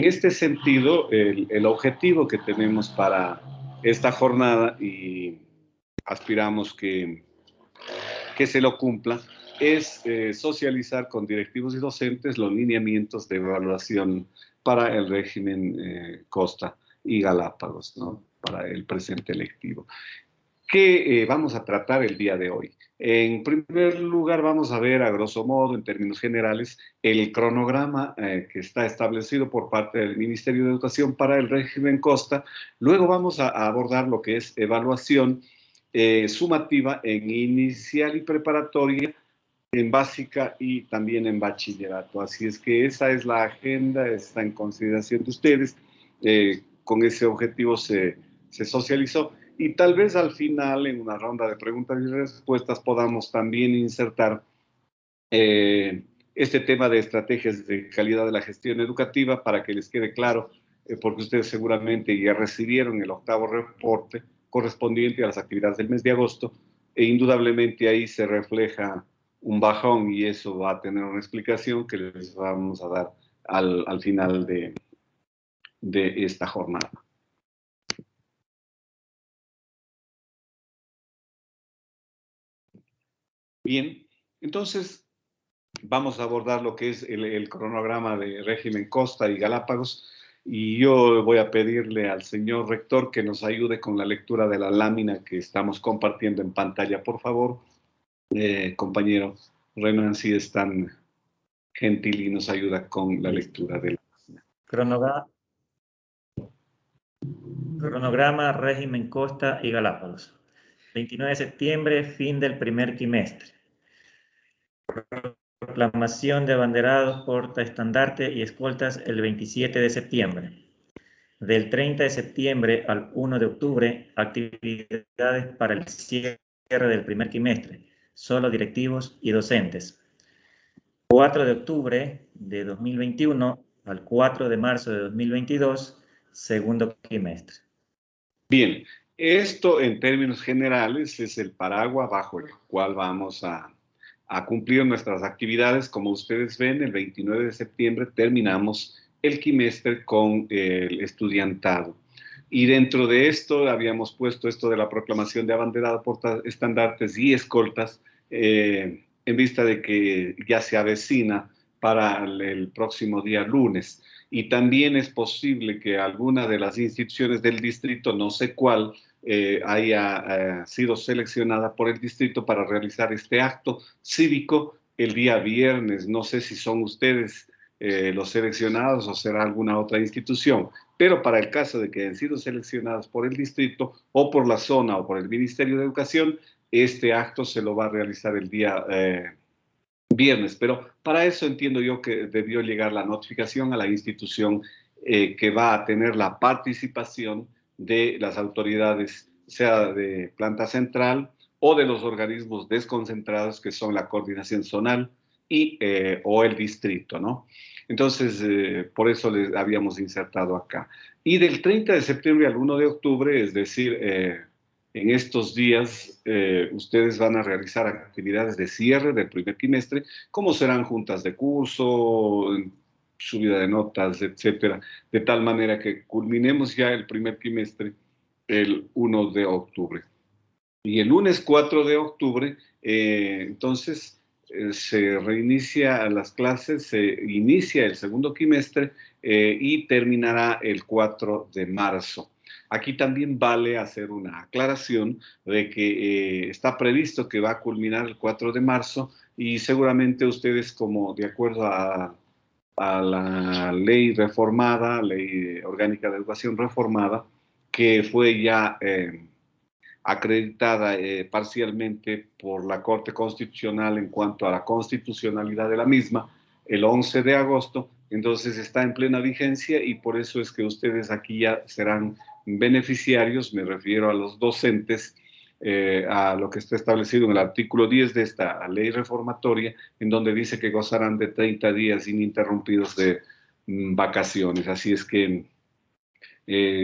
este sentido, el objetivo que tenemos para esta jornada y aspiramos que se lo cumpla es socializar con directivos y docentes los lineamientos de evaluación para el régimen Costa y Galápagos, ¿no? Para el presente electivo. ¿Qué vamos a tratar el día de hoy? En primer lugar, vamos a ver, a grosso modo, en términos generales, el cronograma que está establecido por parte del Ministerio de Educación para el régimen Costa. Luego vamos a abordar lo que es evaluación sumativa en inicial y preparatoria, en básica y también en bachillerato. Así es que esa es la agenda, está en consideración de ustedes. Con ese objetivo se socializó. Y tal vez al final, en una ronda de preguntas y respuestas, podamos también insertar este tema de estrategias de calidad de la gestión educativa para que les quede claro, porque ustedes seguramente ya recibieron el octavo reporte correspondiente a las actividades del mes de agosto, e indudablemente ahí se refleja un bajón y eso va a tener una explicación que les vamos a dar al final de esta jornada. Bien, entonces vamos a abordar lo que es el cronograma de régimen Costa y Galápagos, y yo voy a pedirle al señor rector que nos ayude con la lectura de la lámina que estamos compartiendo en pantalla, por favor. Compañero Renan, si es tan gentil y nos ayuda con la lectura de la lámina. Cronograma, régimen Costa y Galápagos. 29 de septiembre, fin del primer quimestre. Proclamación de abanderados, portaestandarte y escoltas el 27 de septiembre. Del 30 de septiembre al 1 de octubre, actividades para el cierre del primer quimestre, solo directivos y docentes. 4 de octubre de 2021 al 4 de marzo de 2022, segundo quimestre. Bien, esto en términos generales es el paraguas bajo el cual vamos a cumplir nuestras actividades. Como ustedes ven, el 29 de septiembre terminamos el quimestre con el estudiantado. Y dentro de esto habíamos puesto esto de la proclamación de abanderado, portaestandartes y escoltas, en vista de que ya se avecina para el próximo día lunes. Y también es posible que alguna de las instituciones del distrito, no sé cuál, haya sido seleccionada por el distrito para realizar este acto cívico el día viernes. No sé si son ustedes los seleccionados o será alguna otra institución, pero para el caso de que hayan sido seleccionados por el distrito o por la zona o por el Ministerio de Educación, este acto se lo va a realizar el día viernes, pero para eso entiendo yo que debió llegar la notificación a la institución que va a tener la participación de las autoridades, sea de planta central o de los organismos desconcentrados que son la coordinación zonal y, o el distrito, ¿no? Entonces, por eso les habíamos insertado acá. Y del 30 de septiembre al 1 de octubre, es decir, en estos días, ustedes van a realizar actividades de cierre del primer trimestre, como serán juntas de curso, subida de notas, etcétera, de tal manera que culminemos ya el primer trimestre el 1 de octubre. Y el lunes 4 de octubre, entonces, se reinicia las clases, se inicia el segundo trimestre y terminará el 4 de marzo. Aquí también vale hacer una aclaración de que está previsto que va a culminar el 4 de marzo y seguramente ustedes, como de acuerdo a la ley reformada, ley orgánica de educación reformada, que fue ya acreditada parcialmente por la Corte Constitucional en cuanto a la constitucionalidad de la misma, el 11 de agosto, entonces está en plena vigencia y por eso es que ustedes aquí ya serán beneficiarios, me refiero a los docentes, a lo que está establecido en el artículo 10 de esta ley reformatoria, en donde dice que gozarán de 30 días ininterrumpidos de vacaciones. Así es que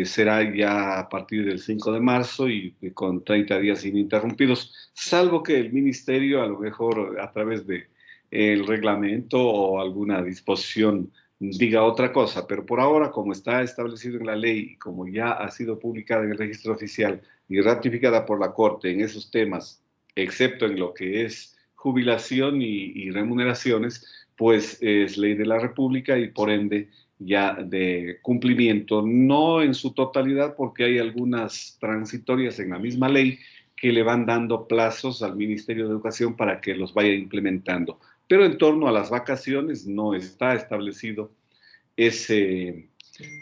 será ya a partir del 5 de marzo y con 30 días ininterrumpidos, salvo que el ministerio, a lo mejor a través de el reglamento o alguna disposición diga otra cosa, pero por ahora, como está establecido en la ley y como ya ha sido publicada en el registro oficial y ratificada por la Corte en esos temas, excepto en lo que es jubilación y remuneraciones, pues es ley de la República y por ende ya de cumplimiento, no en su totalidad, porque hay algunas transitorias en la misma ley que le van dando plazos al Ministerio de Educación para que los vaya implementando. Pero en torno a las vacaciones no está establecido ese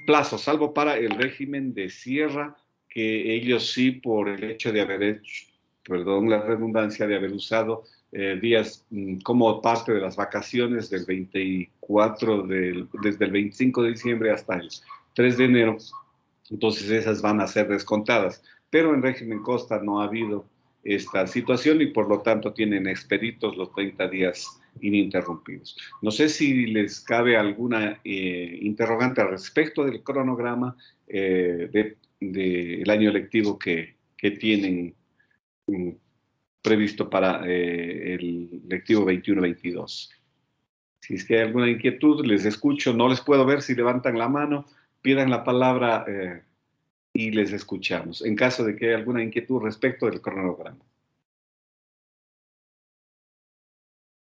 plazo, salvo para el régimen de sierra, que ellos sí, por el hecho de haber hecho, perdón la redundancia, de haber usado días como parte de las vacaciones del 24, desde el 25 de diciembre hasta el 3 de enero, entonces esas van a ser descontadas. Pero en régimen costa no ha habido esta situación y por lo tanto tienen expeditos los 30 días ininterrumpidos. No sé si les cabe alguna interrogante al respecto del cronograma del año lectivo que tienen previsto para el lectivo 21-22. Si es que hay alguna inquietud, les escucho, no les puedo ver si levantan la mano, pidan la palabra y les escuchamos, en caso de que haya alguna inquietud respecto del cronograma.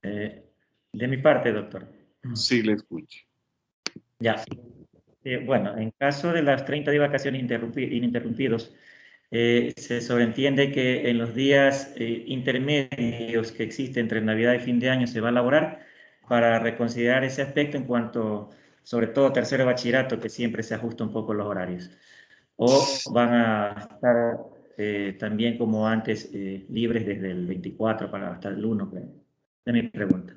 De mi parte, doctor. Sí, le escucho. Ya. Bueno, en caso de las 30 días de vacaciones ininterrumpidos, se sobreentiende que en los días intermedios que existen entre Navidad y fin de año se va a elaborar para reconsiderar ese aspecto en cuanto, sobre todo tercero de bachillerato, que siempre se ajusta un poco los horarios. O van a estar también como antes libres desde el 24 para hasta el 1, creo. Es mi pregunta.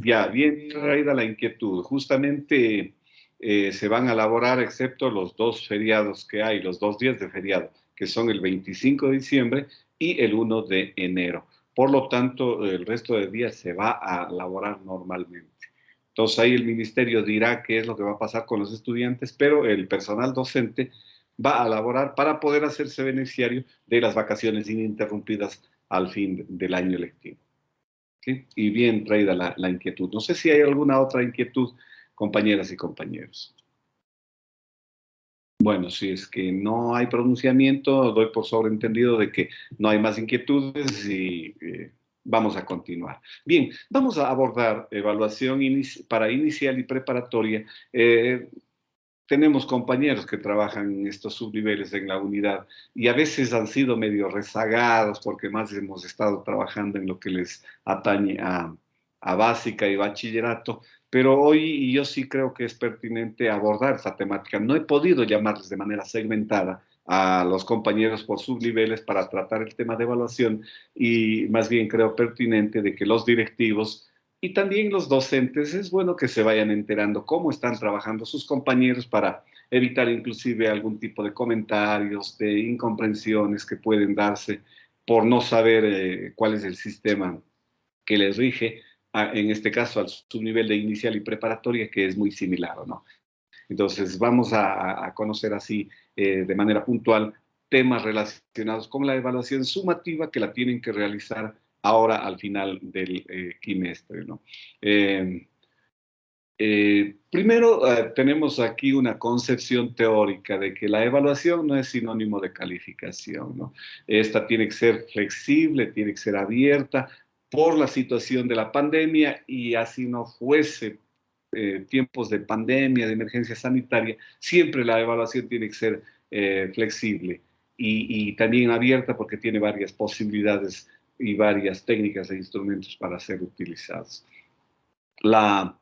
Ya, bien traída la inquietud. Justamente se van a elaborar, excepto los dos feriados que hay, los 2 días de feriado, que son el 25 de diciembre y el 1 de enero. Por lo tanto, el resto de días se va a elaborar normalmente. Entonces ahí el ministerio dirá qué es lo que va a pasar con los estudiantes, pero el personal docente va a elaborar para poder hacerse beneficiario de las vacaciones ininterrumpidas al fin del año lectivo. ¿Sí? Y bien traída la inquietud. No sé si hay alguna otra inquietud, compañeras y compañeros. Bueno, si es que no hay pronunciamiento, doy por sobreentendido de que no hay más inquietudes y vamos a continuar. Bien, vamos a abordar evaluación para inicial y preparatoria. Tenemos compañeros que trabajan en estos subniveles en la unidad y a veces han sido medio rezagados porque más hemos estado trabajando en lo que les atañe a básica y bachillerato, pero hoy yo sí creo que es pertinente abordar esta temática. No he podido llamarles de manera segmentada a los compañeros por subniveles para tratar el tema de evaluación y más bien creo pertinente de que los directivos y también los docentes, es bueno que se vayan enterando cómo están trabajando sus compañeros para evitar inclusive algún tipo de comentarios, de incomprensiones que pueden darse por no saber cuál es el sistema que les rige, en este caso al subnivel de inicial y preparatoria, que es muy similar, ¿no? Entonces vamos a conocer así de manera puntual temas relacionados con la evaluación sumativa que la tienen que realizar ahora al final del quimestre, ¿no? Primero, tenemos aquí una concepción teórica de que la evaluación no es sinónimo de calificación, ¿no? Esta tiene que ser flexible, tiene que ser abierta por la situación de la pandemia y así no fuese tiempos de pandemia, de emergencia sanitaria, siempre la evaluación tiene que ser flexible y también abierta porque tiene varias posibilidades y varias técnicas e instrumentos para ser utilizados. La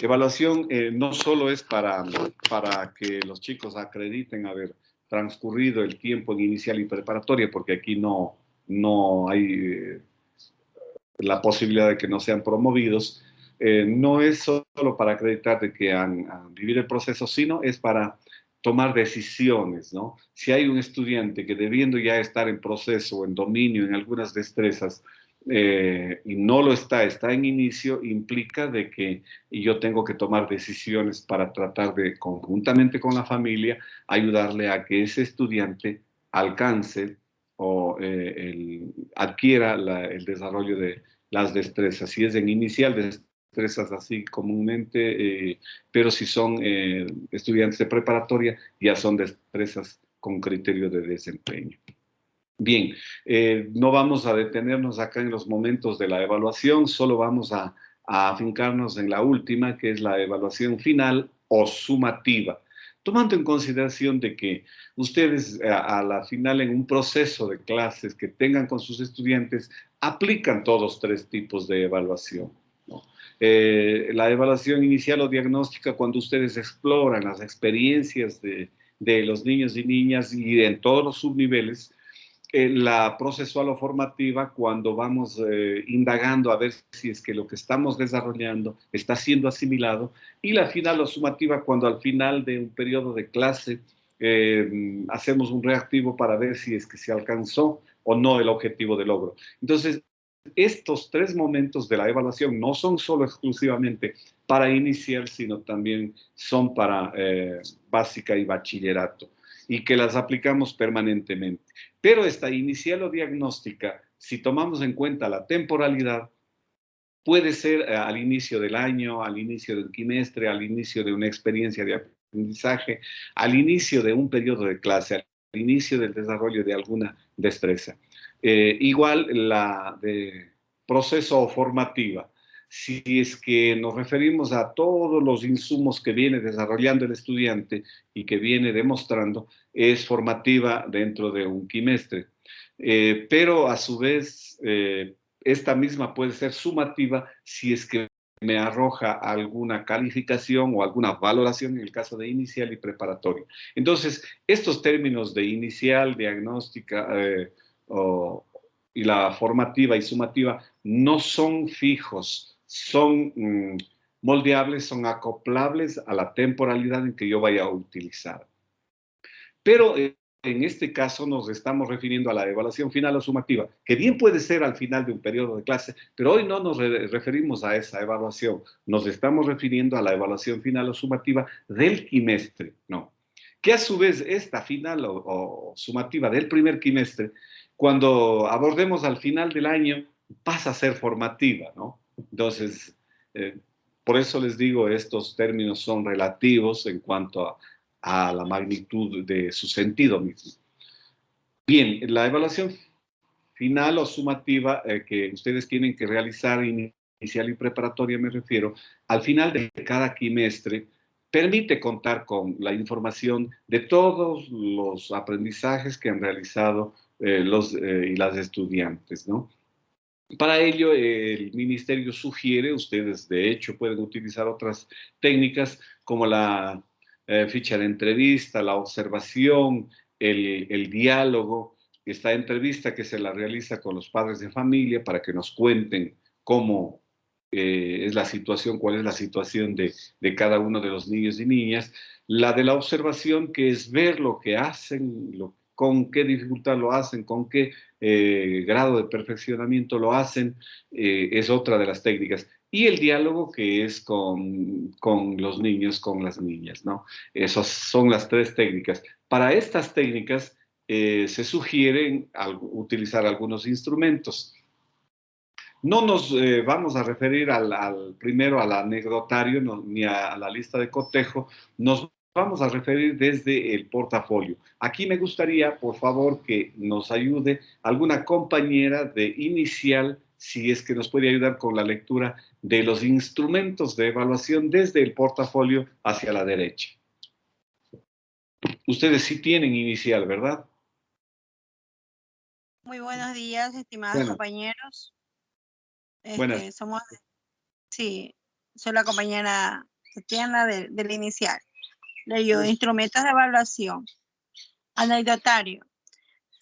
evaluación no solo es para que los chicos acrediten haber transcurrido el tiempo en inicial y preparatoria, porque aquí no hay la posibilidad de que no sean promovidos, no es solo para acreditar de que han vivido el proceso, sino es para tomar decisiones, ¿no? Si hay un estudiante que debiendo ya estar en proceso, en dominio, en algunas destrezas, y no lo está en inicio, implica de que yo tengo que tomar decisiones para tratar de, conjuntamente con la familia, ayudarle a que ese estudiante alcance o adquiera el desarrollo de las destrezas. Si es en inicial, destrezas así comúnmente, pero si son estudiantes de preparatoria, ya son destrezas con criterio de desempeño. Bien, no vamos a detenernos acá en los momentos de la evaluación, solo vamos a afincarnos en la última, que es la evaluación final o sumativa, tomando en consideración de que ustedes a la final en un proceso de clases que tengan con sus estudiantes, aplican todos tres tipos de evaluación, ¿no? La evaluación inicial o diagnóstica, cuando ustedes exploran las experiencias de los niños y niñas y en todos los subniveles, la procesual o formativa, cuando vamos indagando a ver si es que lo que estamos desarrollando está siendo asimilado, y la final o sumativa, cuando al final de un periodo de clase hacemos un reactivo para ver si es que se alcanzó o no el objetivo de logro. Entonces, estos tres momentos de la evaluación no son solo exclusivamente para inicial, sino también son para básica y bachillerato, y que las aplicamos permanentemente. Pero esta inicial o diagnóstica, si tomamos en cuenta la temporalidad, puede ser al inicio del año, al inicio del quimestre, al inicio de una experiencia de aprendizaje, al inicio de un periodo de clase, al inicio del desarrollo de alguna destreza. Igual la de proceso formativa. Si es que nos referimos a todos los insumos que viene desarrollando el estudiante y que viene demostrando, es formativa dentro de un quimestre. Pero a su vez, esta misma puede ser sumativa si es que me arroja alguna calificación o alguna valoración en el caso de inicial y preparatorio. Entonces, estos términos de inicial, diagnóstica y la formativa y sumativa no son fijos, son moldeables, son acoplables a la temporalidad en que yo vaya a utilizar. Pero en este caso nos estamos refiriendo a la evaluación final o sumativa, que bien puede ser al final de un periodo de clase, pero hoy no nos referimos a esa evaluación, nos estamos refiriendo a la evaluación final o sumativa del quimestre, ¿no? Que a su vez esta final o sumativa del primer quimestre, cuando abordemos al final del año, pasa a ser formativa, ¿no? Entonces, por eso les digo, estos términos son relativos en cuanto a la magnitud de su sentido mismo. Bien, la evaluación final o sumativa que ustedes tienen que realizar, inicial y preparatoria me refiero, al final de cada quimestre, permite contar con la información de todos los aprendizajes que han realizado los y las estudiantes, ¿no? Para ello, el ministerio sugiere, ustedes de hecho pueden utilizar otras técnicas como la ficha de entrevista, la observación, el diálogo, esta entrevista que se la realiza con los padres de familia para que nos cuenten cómo es la situación, cuál es la situación de cada uno de los niños y niñas. La de la observación, que es ver lo que hacen, con qué dificultad lo hacen, con qué grado de perfeccionamiento lo hacen, es otra de las técnicas. Y el diálogo, que es con los niños, con las niñas, ¿no? Esas son las tres técnicas. Para estas técnicas se sugieren utilizar algunos instrumentos. No nos vamos a referir primero al anecdotario ni a la lista de cotejo, nos vamos a referir desde el portafolio. Aquí me gustaría, por favor, que nos ayude alguna compañera de inicial, si es que nos puede ayudar con la lectura de los instrumentos de evaluación desde el portafolio hacia la derecha. Ustedes sí tienen inicial, ¿verdad? Muy buenos días, estimados compañeros. Buenas. Sí, soy la compañera Tatiana del inicial. Leyó instrumentos de evaluación. Anecdotario.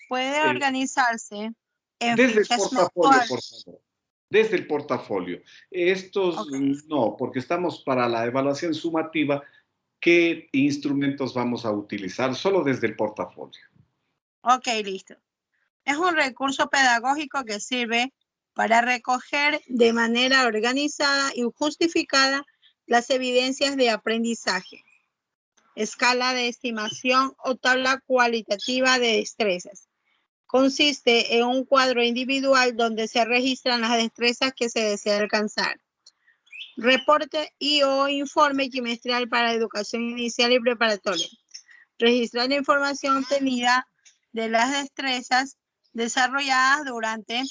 Puede organizarse en desde fichas el portafolio, mensuales. por favor. Desde el portafolio. Estos no, porque estamos para la evaluación sumativa. ¿Qué instrumentos vamos a utilizar? Solo desde el portafolio. Ok, listo. Es un recurso pedagógico que sirve para recoger de manera organizada y justificada las evidencias de aprendizaje, escala de estimación o tabla cualitativa de destrezas. Consiste en un cuadro individual donde se registran las destrezas que se desea alcanzar. reporte y o informe trimestral para educación inicial y preparatoria. Registrar la información obtenida de las destrezas desarrolladas durante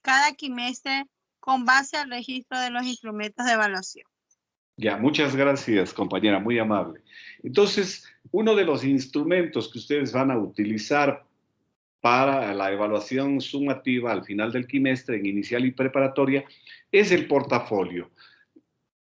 cada trimestre con base al registro de los instrumentos de evaluación. Ya, muchas gracias, compañera, muy amable. Entonces, uno de los instrumentos que ustedes van a utilizar para la evaluación sumativa al final del trimestre en inicial y preparatoria es el portafolio.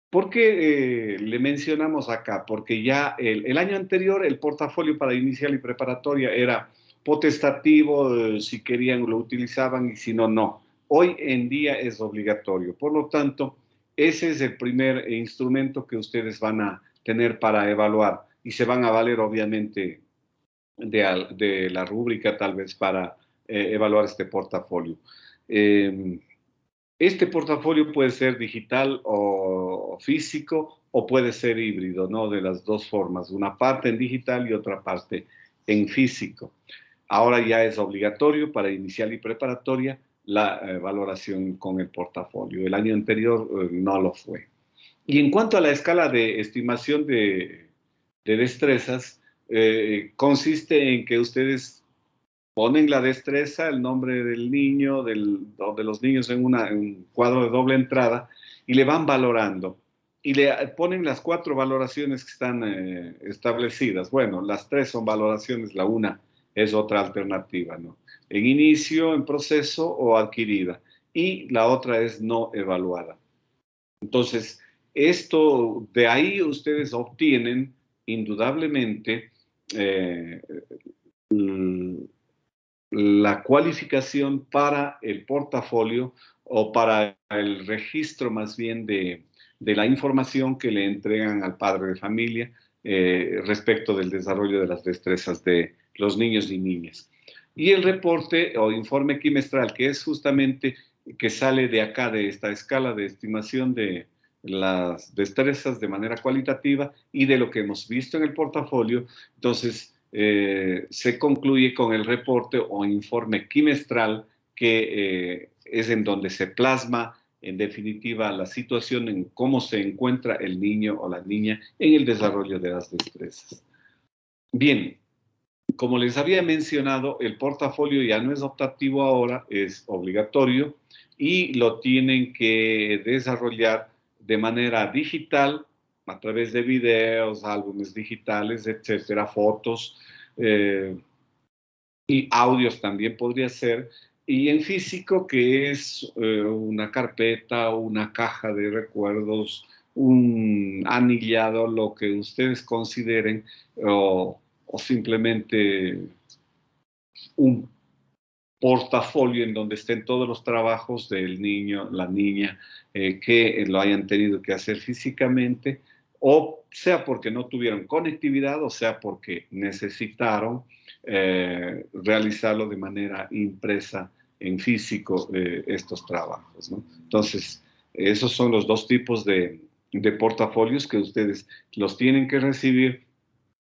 ¿Por qué le mencionamos acá? Porque ya el año anterior el portafolio para inicial y preparatoria era potestativo, si querían lo utilizaban y si no, no. Hoy en día es obligatorio. Por lo tanto, ese es el primer instrumento que ustedes van a tener para evaluar y se van a valer obviamente de la rúbrica tal vez para evaluar este portafolio. Este portafolio puede ser digital o físico o puede ser híbrido, ¿no? De las dos formas, una parte en digital y otra parte en físico. Ahora ya es obligatorio para inicial y preparatoria la valoración con el portafolio. El año anterior no lo fue. Y en cuanto a la escala de estimación de destrezas, consiste en que ustedes ponen la destreza, el nombre del niño, de los niños en un cuadro de doble entrada y le van valorando. Y le ponen las 4 valoraciones que están establecidas. Bueno, las 3 son valoraciones, la una es otra alternativa, ¿no? En inicio, en proceso o adquirida. Y la otra es no evaluada. Entonces, de ahí ustedes obtienen indudablemente la cualificación para el portafolio o para el registro más bien de la información que le entregan al padre de familia respecto del desarrollo de las destrezas de los niños y niñas. Y el reporte o informe trimestral, que es justamente que sale de acá, de esta escala de estimación de las destrezas de manera cualitativa y de lo que hemos visto en el portafolio. Entonces, se concluye con el reporte o informe trimestral que es en donde se plasma en definitiva la situación en cómo se encuentra el niño o la niña en el desarrollo de las destrezas. Bien, como les había mencionado, el portafolio ya no es optativo ahora, es obligatorio y lo tienen que desarrollar de manera digital a través de videos, álbumes digitales, etcétera, fotos y audios también podría ser, y en físico que es una carpeta o una caja de recuerdos, un anillado, lo que ustedes consideren, o simplemente un portafolio en donde estén todos los trabajos del niño, la niña, que lo hayan tenido que hacer físicamente, o sea porque no tuvieron conectividad, o sea porque necesitaron realizarlo de manera impresa en físico estos trabajos, ¿no? Entonces, esos son los dos tipos de portafolios que ustedes los tienen que recibir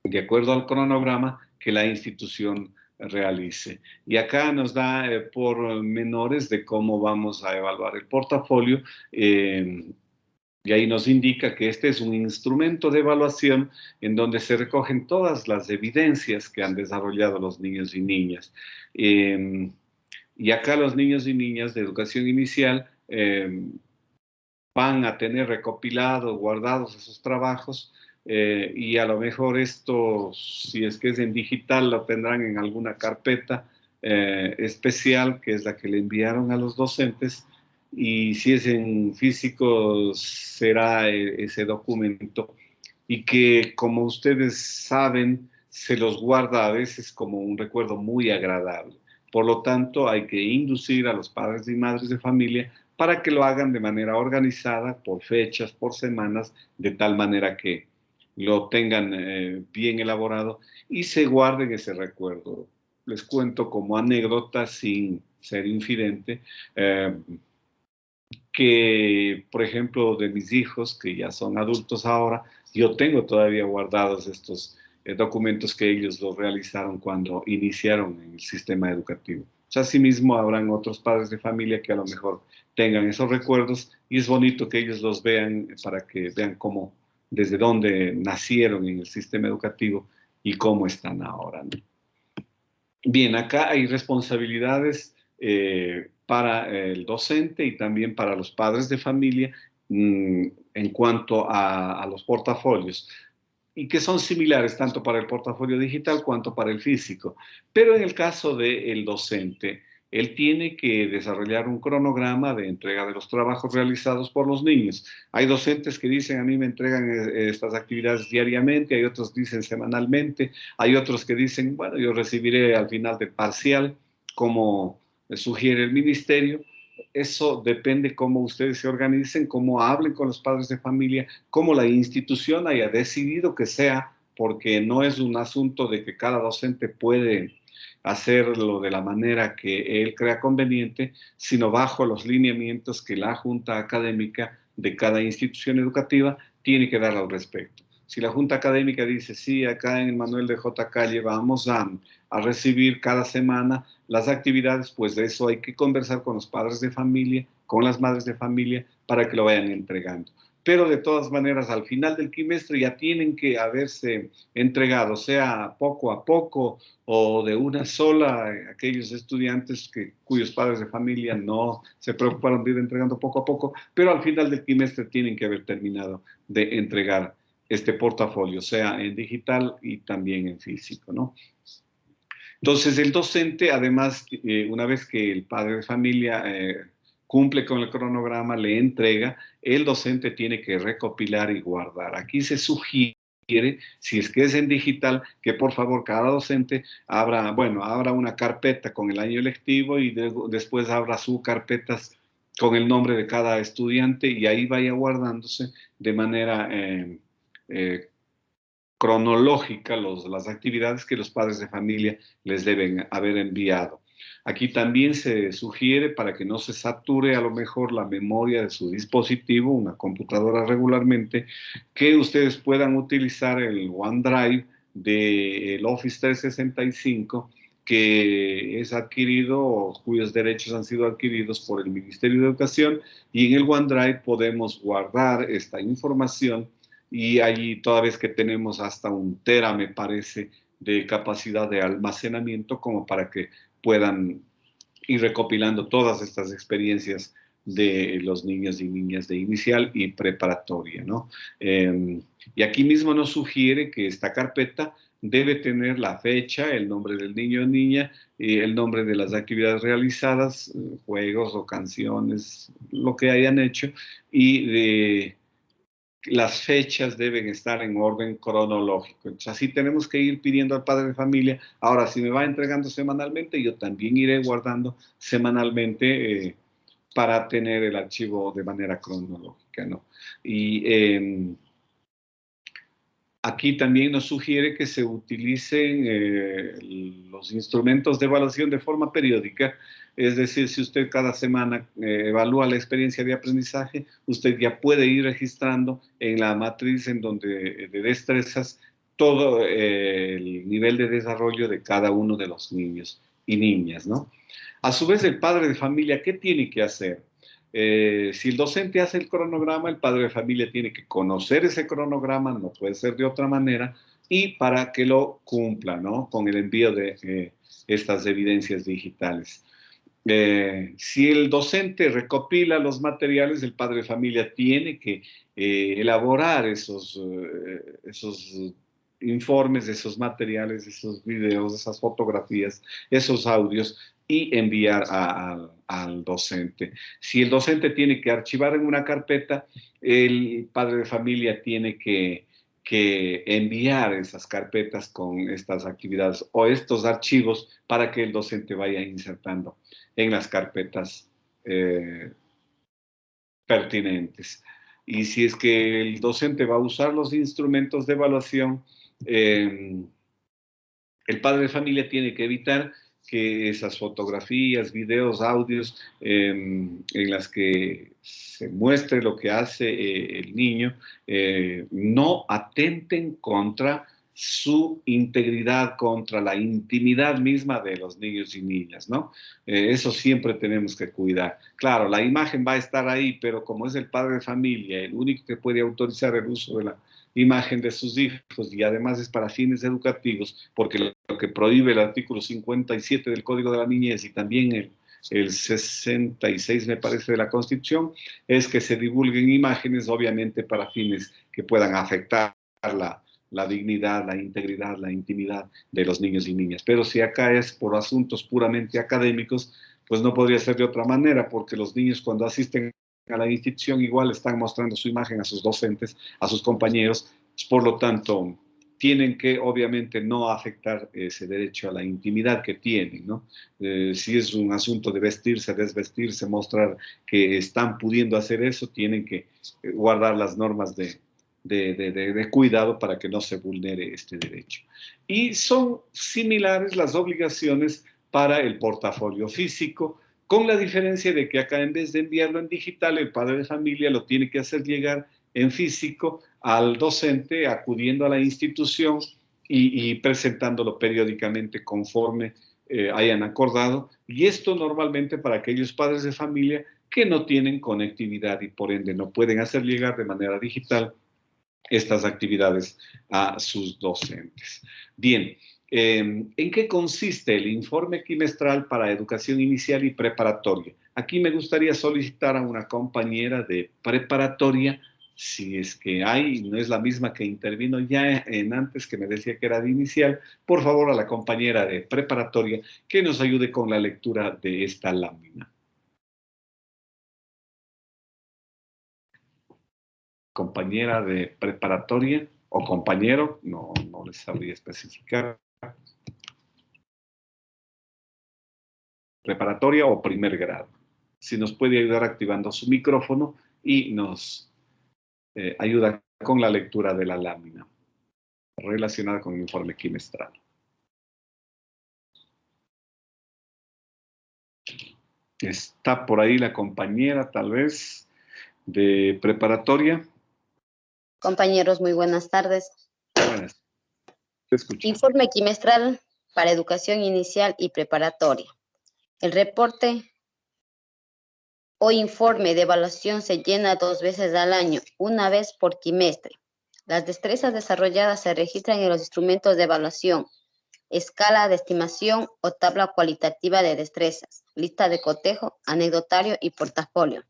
de acuerdo al cronograma que la institución realice. Y acá nos da por menores de cómo vamos a evaluar el portafolio y ahí nos indica que este es un instrumento de evaluación en donde se recogen todas las evidencias que han desarrollado los niños y niñas. Y acá los niños y niñas de educación inicial van a tener recopilados, guardados esos trabajos y a lo mejor esto, si es que es en digital, lo tendrán en alguna carpeta especial, que es la que le enviaron a los docentes, y si es en físico, será ese documento, y que, como ustedes saben, se los guarda a veces como un recuerdo muy agradable. Por lo tanto, hay que inducir a los padres y madres de familia para que lo hagan de manera organizada, por fechas, por semanas, de tal manera que lo tengan bien elaborado y se guarden ese recuerdo. Les cuento como anécdota, sin ser infidente, que, por ejemplo, de mis hijos, que ya son adultos ahora, yo tengo todavía guardados estos documentos que ellos los realizaron cuando iniciaron en el sistema educativo. Asimismo, habrán otros padres de familia que a lo mejor tengan esos recuerdos, y es bonito que ellos los vean para que vean cómo, desde dónde nacieron en el sistema educativo y cómo están ahora, ¿no? Bien, acá hay responsabilidades para el docente y también para los padres de familia en cuanto a los portafolios, y que son similares tanto para el portafolio digital cuanto para el físico. Pero en el caso del docente, él tiene que desarrollar un cronograma de entrega de los trabajos realizados por los niños. Hay docentes que dicen, a mí me entregan estas actividades diariamente, hay otros que dicen semanalmente, hay otros que dicen, bueno, yo recibiré al final del parcial, como sugiere el ministerio. Eso depende cómo ustedes se organicen, cómo hablen con los padres de familia, cómo la institución haya decidido que sea, porque no es un asunto de que cada docente puede hacerlo de la manera que él crea conveniente, sino bajo los lineamientos que la Junta Académica de cada institución educativa tiene que dar al respecto. Si la Junta Académica dice, sí, acá en Manuel de J. Calle vamos a recibir cada semana las actividades, pues de eso hay que conversar con los padres de familia, con las madres de familia, para que lo vayan entregando. Pero de todas maneras, al final del trimestre ya tienen que haberse entregado, sea poco a poco o de una sola, aquellos estudiantes cuyos padres de familia no se preocuparon de ir entregando poco a poco, pero al final del trimestre tienen que haber terminado de entregar este portafolio, sea en digital y también en físico, ¿no? Entonces, el docente, además, una vez que el padre de familia cumple con el cronograma, le entrega, el docente tiene que recopilar y guardar. Aquí se sugiere, si es que es en digital, que por favor cada docente abra una carpeta con el año lectivo y después abra sus carpetas con el nombre de cada estudiante y ahí vaya guardándose de manera cronológica las actividades que los padres de familia les deben haber enviado. Aquí también se sugiere, para que no se sature a lo mejor la memoria de su dispositivo, una computadora regularmente, que ustedes puedan utilizar el OneDrive del Office 365, que es adquirido, cuyos derechos han sido adquiridos por el Ministerio de Educación, y en el OneDrive podemos guardar esta información. Y allí toda vez que tenemos hasta 1 tera, me parece, de capacidad de almacenamiento, como para que puedan ir recopilando todas estas experiencias de los niños y niñas de inicial y preparatoria, ¿no? Y aquí mismo nos sugiere que esta carpeta debe tener la fecha, el nombre del niño o niña, el nombre de las actividades realizadas, juegos o canciones, lo que hayan hecho, y las fechas deben estar en orden cronológico. Entonces, así tenemos que ir pidiendo al padre de familia. Ahora, si me va entregando semanalmente, yo también iré guardando semanalmente para tener el archivo de manera cronológica, ¿no? Y aquí también nos sugiere que se utilicen los instrumentos de evaluación de forma periódica. Es decir, si usted cada semana evalúa la experiencia de aprendizaje, usted ya puede ir registrando en la matriz de destrezas todo el nivel de desarrollo de cada uno de los niños y niñas, ¿no? A su vez, el padre de familia, ¿qué tiene que hacer? Si el docente hace el cronograma, el padre de familia tiene que conocer ese cronograma, no puede ser de otra manera, y para que lo cumpla, ¿no? Con el envío de estas evidencias digitales. Si el docente recopila los materiales, el padre de familia tiene que elaborar esos informes, esos materiales, esos videos, esas fotografías, esos audios, y enviar al docente. Si el docente tiene que archivar en una carpeta, el padre de familia tiene que enviar esas carpetas con estas actividades o estos archivos para que el docente vaya insertando en las carpetas pertinentes. Y si es que el docente va a usar los instrumentos de evaluación, el padre de familia tiene que evitar que esas fotografías, videos, audios en las que se muestre lo que hace el niño no atenten contra su integridad, contra la intimidad misma de los niños y niñas, ¿no? Eso siempre tenemos que cuidar. Claro, la imagen va a estar ahí, pero como es el padre de familia, el único que puede autorizar el uso de la imagen de sus hijos, y además es para fines educativos, porque lo que prohíbe el artículo 57 del Código de la Niñez y también el 66, me parece, de la Constitución, es que se divulguen imágenes, obviamente, para fines que puedan afectar la dignidad, la integridad, la intimidad de los niños y niñas. Pero si acá es por asuntos puramente académicos, pues no podría ser de otra manera, porque los niños cuando asisten a la institución igual están mostrando su imagen a sus docentes, a sus compañeros, por lo tanto, tienen que obviamente no afectar ese derecho a la intimidad que tienen, ¿no? Si es un asunto de vestirse, desvestirse, mostrar que están pudiendo hacer eso, tienen que guardar las normas de cuidado para que no se vulnere este derecho. Y son similares las obligaciones para el portafolio físico, con la diferencia de que acá en vez de enviarlo en digital, el padre de familia lo tiene que hacer llegar en físico al docente, acudiendo a la institución y presentándolo periódicamente conforme hayan acordado. Y esto normalmente para aquellos padres de familia que no tienen conectividad y por ende no pueden hacer llegar de manera digital estas actividades a sus docentes. Bien, ¿en qué consiste el informe quimestral para educación inicial y preparatoria? Aquí me gustaría solicitar a una compañera de preparatoria, si es que hay, no es la misma que intervino ya en antes, que me decía que era de inicial, por favor a la compañera de preparatoria que nos ayude con la lectura de esta lámina. Compañera de preparatoria o compañero, no les sabría especificar. Preparatoria o primer grado. Si nos puede ayudar activando su micrófono y nos ayuda con la lectura de la lámina relacionada con el informe quimestral. Está por ahí la compañera, tal vez, de preparatoria. Compañeros, muy buenas tardes. Buenas. Te escucho. Informe quimestral para educación inicial y preparatoria. El reporte o informe de evaluación se llena 2 veces al año, una vez por quimestre. Las destrezas desarrolladas se registran en los instrumentos de evaluación, escala de estimación o tabla cualitativa de destrezas, lista de cotejo, anecdotario y portafolio.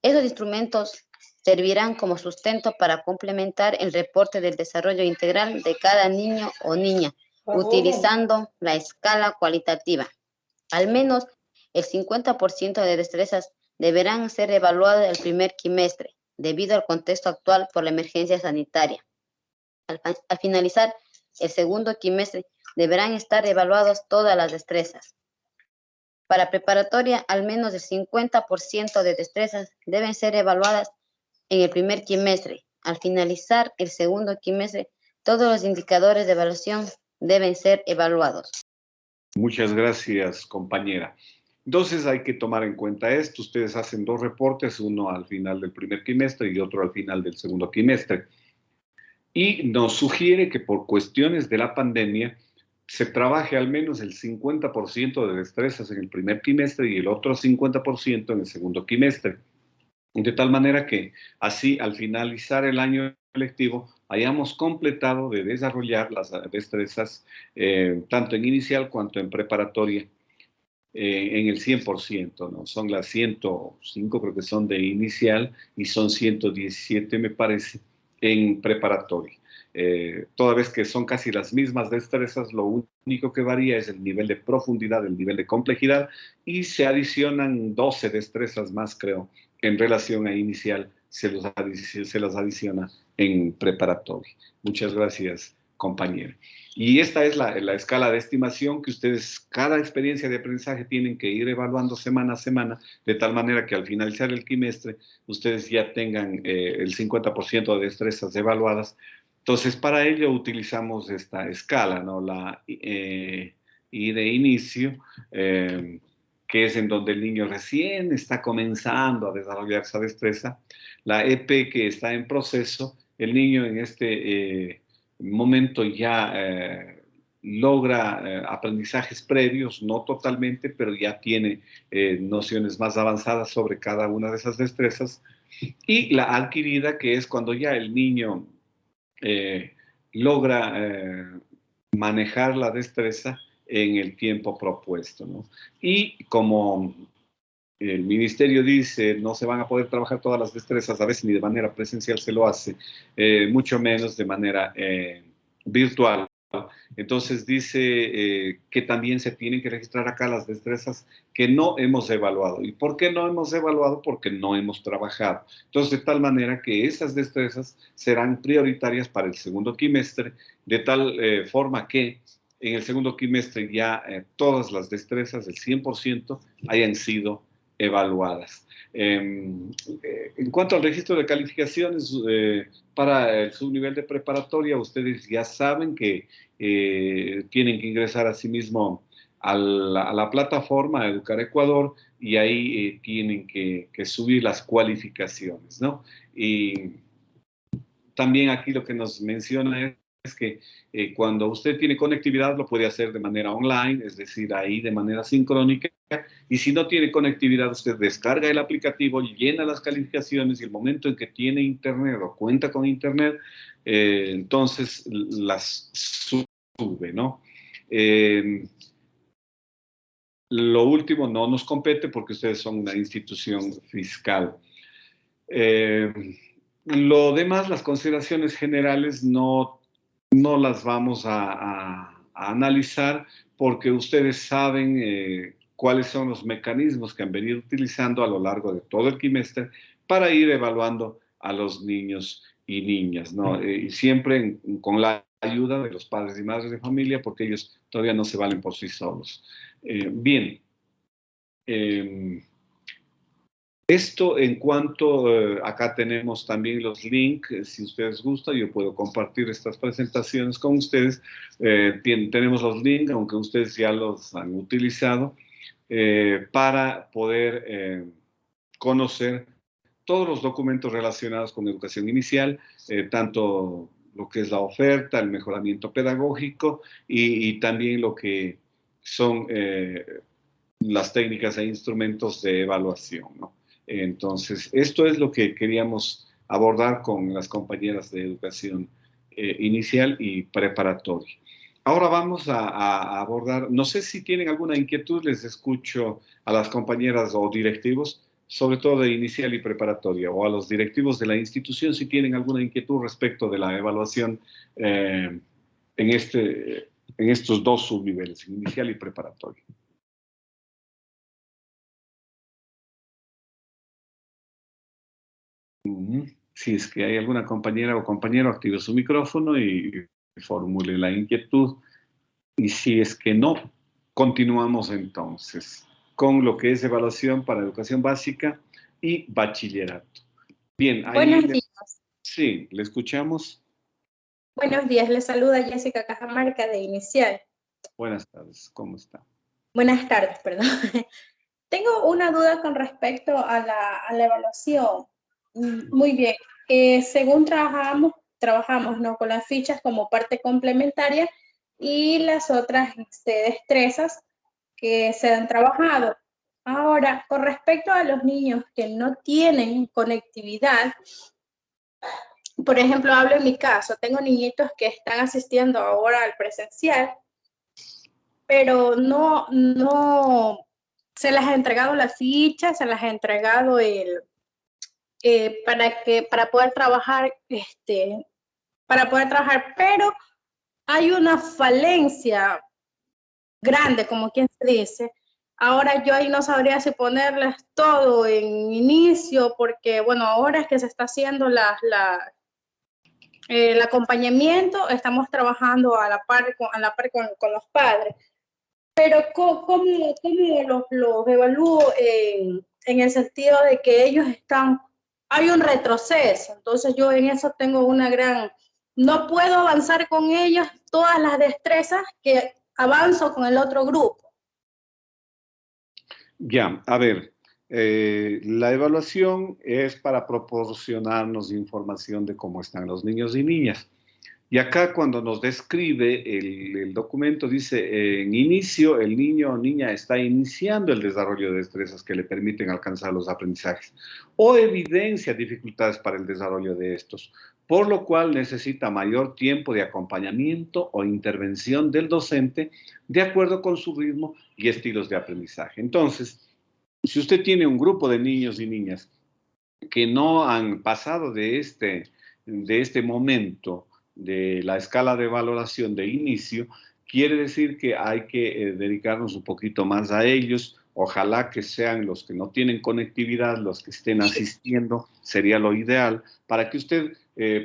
Esos instrumentos servirán como sustento para complementar el reporte del desarrollo integral de cada niño o niña, utilizando la escala cualitativa. Al menos el 50% de destrezas deberán ser evaluadas el primer quimestre, debido al contexto actual por la emergencia sanitaria. Al finalizar el segundo quimestre, deberán estar evaluadas todas las destrezas. Para preparatoria, al menos el 50% de destrezas deben ser evaluadas en el primer quimestre. Al finalizar el segundo quimestre, todos los indicadores de evaluación deben ser evaluados. Muchas gracias, compañera. Entonces hay que tomar en cuenta esto. Ustedes hacen 2 reportes, uno al final del primer quimestre y otro al final del segundo quimestre. Y nos sugiere que por cuestiones de la pandemia se trabaje al menos el 50% de destrezas en el primer quimestre y el otro 50% en el segundo quimestre. De tal manera que así al finalizar el año lectivo hayamos completado de desarrollar las destrezas tanto en inicial cuanto en preparatoria en el 100%, ¿no? Son las 105, creo que son de inicial, y son 117, me parece, en preparatoria. Toda vez que son casi las mismas destrezas, lo único que varía es el nivel de profundidad, el nivel de complejidad, y se adicionan 12 destrezas más, creo, en relación a inicial, se las adiciona en preparatoria. Muchas gracias, compañero. Y esta es la escala de estimación que ustedes, cada experiencia de aprendizaje, tienen que ir evaluando semana a semana, de tal manera que al finalizar el quimestre, ustedes ya tengan el 50% de destrezas evaluadas. Entonces, para ello utilizamos esta escala, ¿no? La I de inicio, que es en donde el niño recién está comenzando a desarrollar esa destreza, la EP, que está en proceso, el niño en este momento ya logra aprendizajes previos, no totalmente, pero ya tiene nociones más avanzadas sobre cada una de esas destrezas, y la adquirida, que es cuando ya el niño logra manejar la destreza en el tiempo propuesto, ¿no? Y como el ministerio dice, no se van a poder trabajar todas las destrezas, a veces ni de manera presencial se lo hace, mucho menos de manera virtual. Entonces dice que también se tienen que registrar acá las destrezas que no hemos evaluado. ¿Y por qué no hemos evaluado? Porque no hemos trabajado. Entonces, de tal manera que esas destrezas serán prioritarias para el segundo quimestre, de tal forma que en el segundo quimestre ya todas las destrezas, el 100%, hayan sido evaluadas. En cuanto al registro de calificaciones para el subnivel de preparatoria, ustedes ya saben que tienen que ingresar a sí mismo a la plataforma Educar Ecuador, y ahí tienen que subir las cualificaciones, ¿no? Y también aquí lo que nos menciona es que cuando usted tiene conectividad lo puede hacer de manera online, es decir, ahí de manera sincrónica, y si no tiene conectividad usted descarga el aplicativo, llena las calificaciones, y el momento en que tiene internet o cuenta con internet, entonces las sube, ¿no? Lo último no nos compete porque ustedes son una institución fiscal. Lo demás, las consideraciones generales no las vamos a analizar porque ustedes saben cuáles son los mecanismos que han venido utilizando a lo largo de todo el quimestre para ir evaluando a los niños y niñas, ¿no? Y siempre con la ayuda de los padres y madres de familia, porque ellos todavía no se valen por sí solos. Bien. Esto en cuanto, acá tenemos también los links, si ustedes gustan, yo puedo compartir estas presentaciones con ustedes. Tenemos los links, aunque ustedes ya los han utilizado, para poder conocer todos los documentos relacionados con educación inicial, tanto lo que es la oferta, el mejoramiento pedagógico y también lo que son las técnicas e instrumentos de evaluación, ¿no? Entonces, esto es lo que queríamos abordar con las compañeras de educación inicial y preparatoria. Ahora vamos a abordar, no sé si tienen alguna inquietud, les escucho a las compañeras o directivos, sobre todo de inicial y preparatoria, o a los directivos de la institución si tienen alguna inquietud respecto de la evaluación en estos dos subniveles, inicial y preparatoria. Si es que hay alguna compañera o compañero, active su micrófono y formule la inquietud. Y si es que no, continuamos entonces con lo que es evaluación para educación básica y bachillerato. Bien, ahí buenos días. Sí, le escuchamos. Buenos días, le saluda Jessica Cajamarca de Inicial. Buenas tardes, ¿cómo está? Buenas tardes, perdón. Tengo una duda con respecto a la evaluación. Muy bien, según trabajamos, ¿no?, con las fichas como parte complementaria y las otras destrezas que se han trabajado. Ahora, con respecto a los niños que no tienen conectividad, por ejemplo, hablo en mi caso, tengo niñitos que están asistiendo ahora al presencial, pero no se les ha entregado la ficha, se les ha entregado para poder trabajar, pero hay una falencia grande, como quien se dice. Ahora yo ahí no sabría si ponerles todo en inicio, porque bueno, ahora es que se está haciendo el acompañamiento, estamos trabajando a la par con los padres, pero ¿cómo los evalúo en el sentido de que ellos hay un retroceso? Entonces yo en eso tengo no puedo avanzar con ellos todas las destrezas que avanzo con el otro grupo. Ya, a ver, La evaluación es para proporcionarnos información de cómo están los niños y niñas. Y acá cuando nos describe el documento dice, en inicio el niño o niña está iniciando el desarrollo de destrezas que le permiten alcanzar los aprendizajes o evidencia dificultades para el desarrollo de estos, por lo cual necesita mayor tiempo de acompañamiento o intervención del docente de acuerdo con su ritmo y estilos de aprendizaje. Entonces, si usted tiene un grupo de niños y niñas que no han pasado de este momento de la escala de valoración de inicio, quiere decir que hay que dedicarnos un poquito más a ellos. Ojalá que sean los que no tienen conectividad, los que estén asistiendo, sería lo ideal, para que usted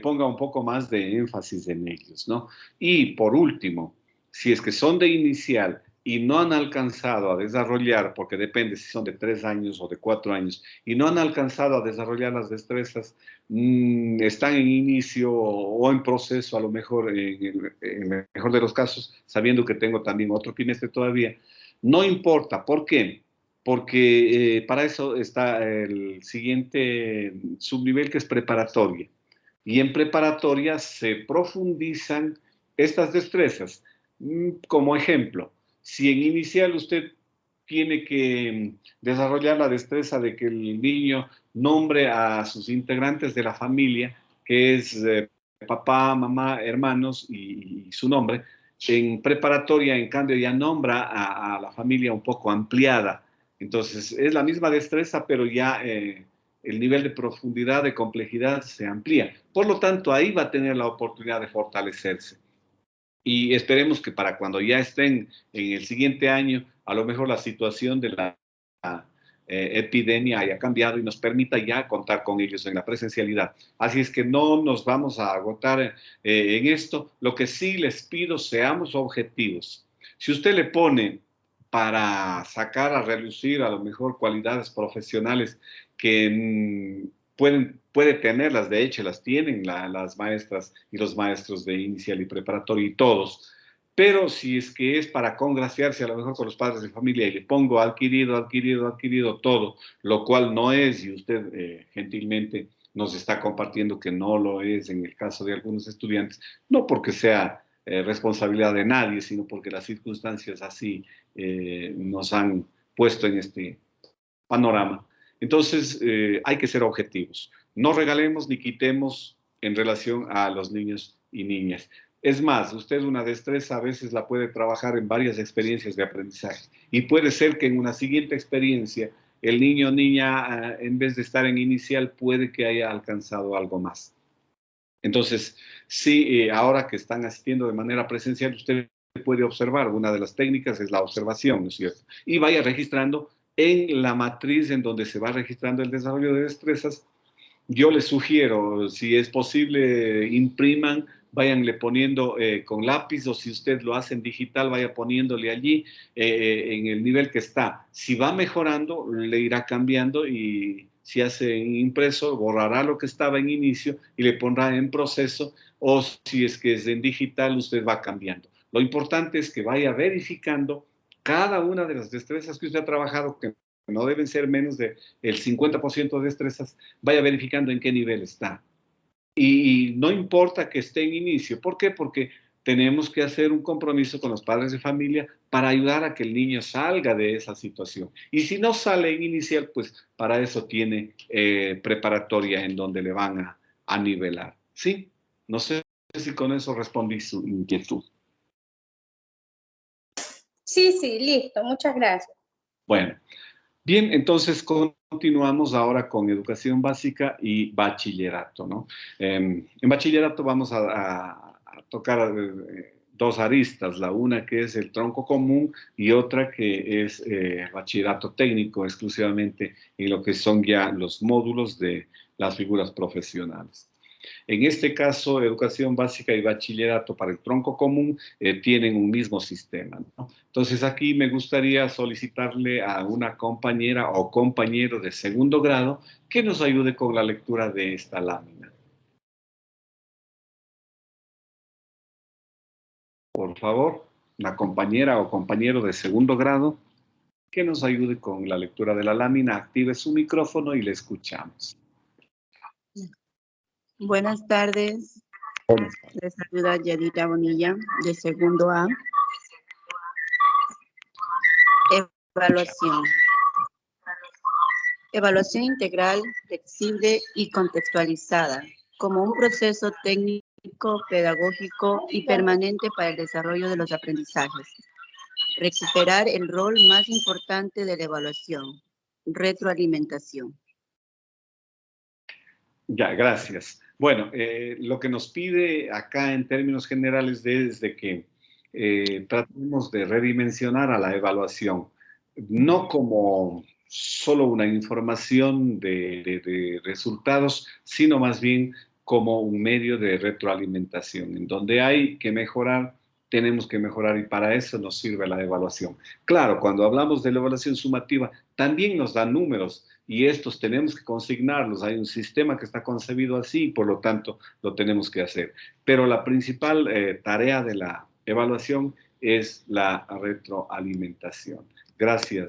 ponga un poco más de énfasis en ellos, ¿no? Y por último, si es que son de inicial y no han alcanzado a desarrollar, porque depende si son de 3 años o de 4 años, y no han alcanzado a desarrollar las destrezas, están en inicio o en proceso, a lo mejor, en el mejor de los casos, sabiendo que tengo también otro trimestre todavía, no importa. ¿Por qué? Porque para eso está el siguiente subnivel, que es preparatoria. Y en preparatoria se profundizan estas destrezas. Como ejemplo, si en inicial usted tiene que desarrollar la destreza de que el niño nombre a sus integrantes de la familia, que es papá, mamá, hermanos y su nombre, en preparatoria, en cambio, ya nombra a la familia un poco ampliada. Entonces, es la misma destreza, pero ya el nivel de profundidad, de complejidad se amplía. Por lo tanto, ahí va a tener la oportunidad de fortalecerse. Y esperemos que para cuando ya estén en el siguiente año, a lo mejor la situación de la epidemia haya cambiado y nos permita ya contar con ellos en la presencialidad. Así es que no nos vamos a agotar en esto. Lo que sí les pido, seamos objetivos. Si usted le pone para sacar a relucir a lo mejor cualidades profesionales que puede tenerlas, de hecho las tienen las maestras y los maestros de inicial y preparatoria y todos, pero si es que es para congraciarse a lo mejor con los padres de familia y le pongo adquirido, adquirido, adquirido todo, lo cual no es, y usted gentilmente nos está compartiendo que no lo es en el caso de algunos estudiantes, no porque sea responsabilidad de nadie, sino porque las circunstancias así nos han puesto en este panorama. Entonces, hay que ser objetivos. No regalemos ni quitemos en relación a los niños y niñas. Es más, usted una destreza a veces la puede trabajar en varias experiencias de aprendizaje. Y puede ser que en una siguiente experiencia el niño o niña, en vez de estar en inicial, puede que haya alcanzado algo más. Entonces, sí, ahora que están asistiendo de manera presencial, usted puede observar. Una de las técnicas es la observación, ¿no es cierto? Y vaya registrando en la matriz en donde se va registrando el desarrollo de destrezas. Yo les sugiero, si es posible, impriman, váyanle poniendo con lápiz, o si usted lo hace en digital, vaya poniéndole allí en el nivel que está. Si va mejorando, le irá cambiando, y si hace en impreso, borrará lo que estaba en inicio y le pondrá en proceso, o si es que es en digital, usted va cambiando. Lo importante es que vaya verificando cada una de las destrezas que usted ha trabajado, que no deben ser menos del 50% de destrezas, vaya verificando en qué nivel está. Y no importa que esté en inicio. ¿Por qué? Porque tenemos que hacer un compromiso con los padres de familia para ayudar a que el niño salga de esa situación. Y si no sale en inicial, pues para eso tiene preparatoria en donde le van a nivelar. ¿Sí? No sé si con eso respondí su inquietud. Sí, sí, listo. Muchas gracias. Bueno. Bien, entonces continuamos ahora con educación básica y bachillerato, ¿no? En bachillerato vamos a tocar dos aristas, la una que es el tronco común y otra que es bachillerato técnico, exclusivamente en lo que son ya los módulos de las figuras profesionales. En este caso, educación básica y bachillerato para el tronco común tienen un mismo sistema, ¿no? Entonces, aquí me gustaría solicitarle a una compañera o compañero de segundo grado que nos ayude con la lectura de esta lámina. Por favor, la compañera o compañero de segundo grado. que nos ayude con la lectura de la lámina. Active su micrófono y le escuchamos. Buenas tardes. Buenas tardes. Les saluda Yadira Bonilla, de segundo A. Evaluación. Evaluación integral, flexible y contextualizada, como un proceso técnico, pedagógico y permanente para el desarrollo de los aprendizajes. Recuperar el rol más importante de la evaluación, retroalimentación. Ya, gracias. Bueno, lo que nos pide acá en términos generales es de que tratemos de redimensionar a la evaluación, no como solo una información de resultados, sino más bien como un medio de retroalimentación, en donde hay que mejorar, tenemos que mejorar y para eso nos sirve la evaluación. Claro, cuando hablamos de la evaluación sumativa, también nos da números y estos tenemos que consignarlos. Hay un sistema que está concebido así y por lo tanto lo tenemos que hacer. Pero la principal tarea de la evaluación es la retroalimentación. Gracias.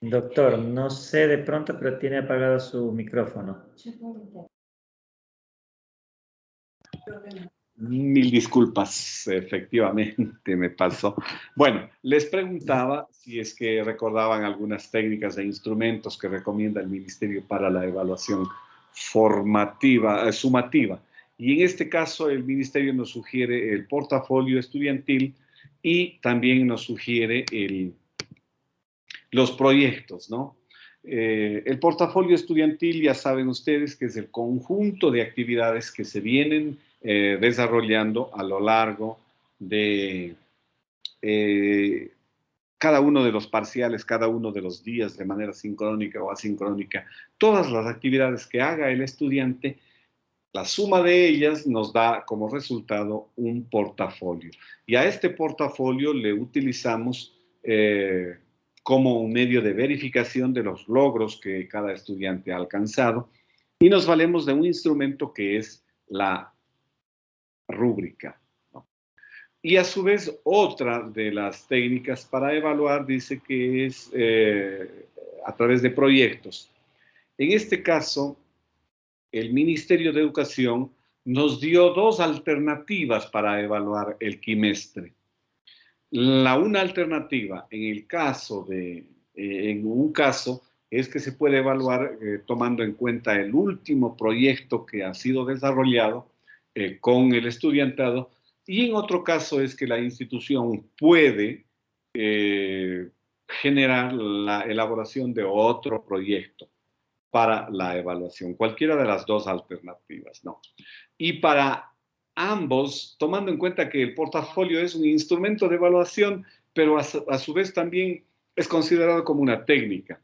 Doctor, no sé de pronto, pero tiene apagado su micrófono. Mil disculpas, efectivamente me pasó. Bueno, les preguntaba si es que recordaban algunas técnicas e instrumentos que recomienda el Ministerio para la evaluación formativa, sumativa. Y en este caso el Ministerio nos sugiere el portafolio estudiantil y también nos sugiere los proyectos, ¿no? El portafolio estudiantil, ya saben ustedes que es el conjunto de actividades que se vienen desarrollando a lo largo de cada uno de los parciales, cada uno de los días de manera sincrónica o asincrónica. Todas las actividades que haga el estudiante, la suma de ellas nos da como resultado un portafolio. Y a este portafolio le utilizamos como un medio de verificación de los logros que cada estudiante ha alcanzado y nos valemos de un instrumento que es la rúbrica, ¿no? Y a su vez otra de las técnicas para evaluar dice que es a través de proyectos. En este caso, el Ministerio de Educación nos dio dos alternativas para evaluar el quimestre. Una alternativa en un caso es que se puede evaluar tomando en cuenta el último proyecto que ha sido desarrollado con el estudiantado, y en otro caso es que la institución puede generar la elaboración de otro proyecto para la evaluación, cualquiera de las dos alternativas, ¿no? Y para ambos, tomando en cuenta que el portafolio es un instrumento de evaluación, pero a su vez también es considerado como una técnica.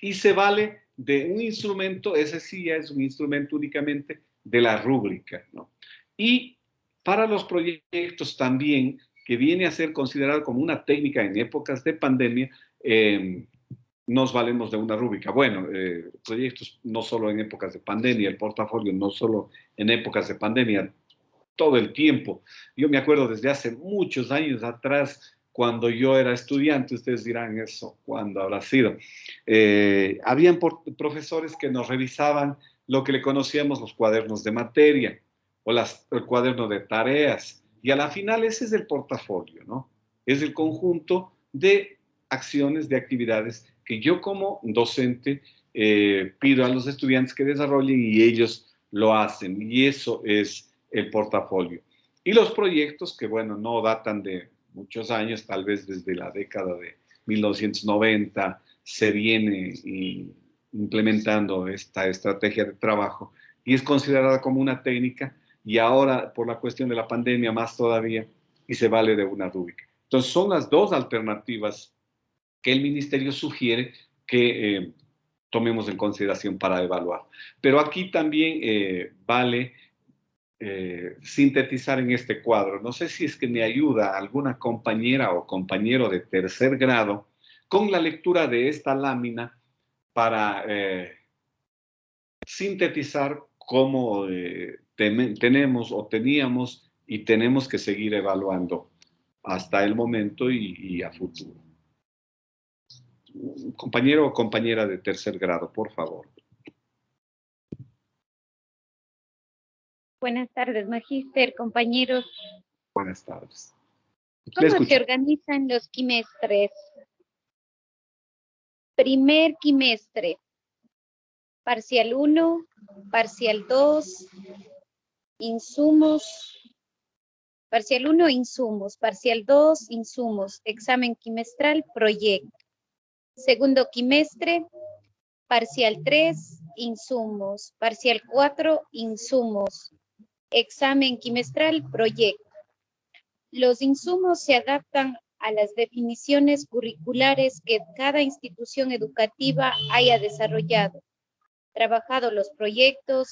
Y se vale de un instrumento, ese sí ya es un instrumento únicamente de la rúbrica, ¿no? Y para los proyectos también, que viene a ser considerado como una técnica en épocas de pandemia, nos valemos de una rúbrica. Bueno, proyectos no solo en épocas de pandemia, el portafolio no solo en épocas de pandemia, todo el tiempo. Yo me acuerdo desde hace muchos años atrás, cuando yo era estudiante, ustedes dirán eso, ¿cuándo habrá sido? Habían profesores que nos revisaban lo que le conocíamos los cuadernos de materia o el cuaderno de tareas. Y a la final ese es el portafolio, ¿no? Es el conjunto de acciones, de actividades que yo como docente pido a los estudiantes que desarrollen y ellos lo hacen. Y eso es el portafolio. Y los proyectos que, bueno, no datan de muchos años, tal vez desde la década de 1990 se viene implementando esta estrategia de trabajo y es considerada como una técnica y ahora por la cuestión de la pandemia más todavía y se vale de una rúbrica. Entonces son las dos alternativas que el ministerio sugiere que tomemos en consideración para evaluar. Pero aquí también vale sintetizar en este cuadro. No sé si es que me ayuda alguna compañera o compañero de tercer grado con la lectura de esta lámina para sintetizar cómo tenemos o teníamos y tenemos que seguir evaluando hasta el momento y a futuro. Compañero o compañera de tercer grado, por favor. Buenas tardes, magíster, compañeros. Buenas tardes. ¿Cómo se organizan los quimestres? Primer quimestre, parcial 1, parcial 2, insumos, parcial 1, insumos, parcial 2, insumos, examen quimestral, proyecto. Segundo quimestre, parcial 3, insumos, parcial 4, insumos, examen quimestral, proyecto. Los insumos se adaptan a las definiciones curriculares que cada institución educativa haya desarrollado, trabajado los proyectos,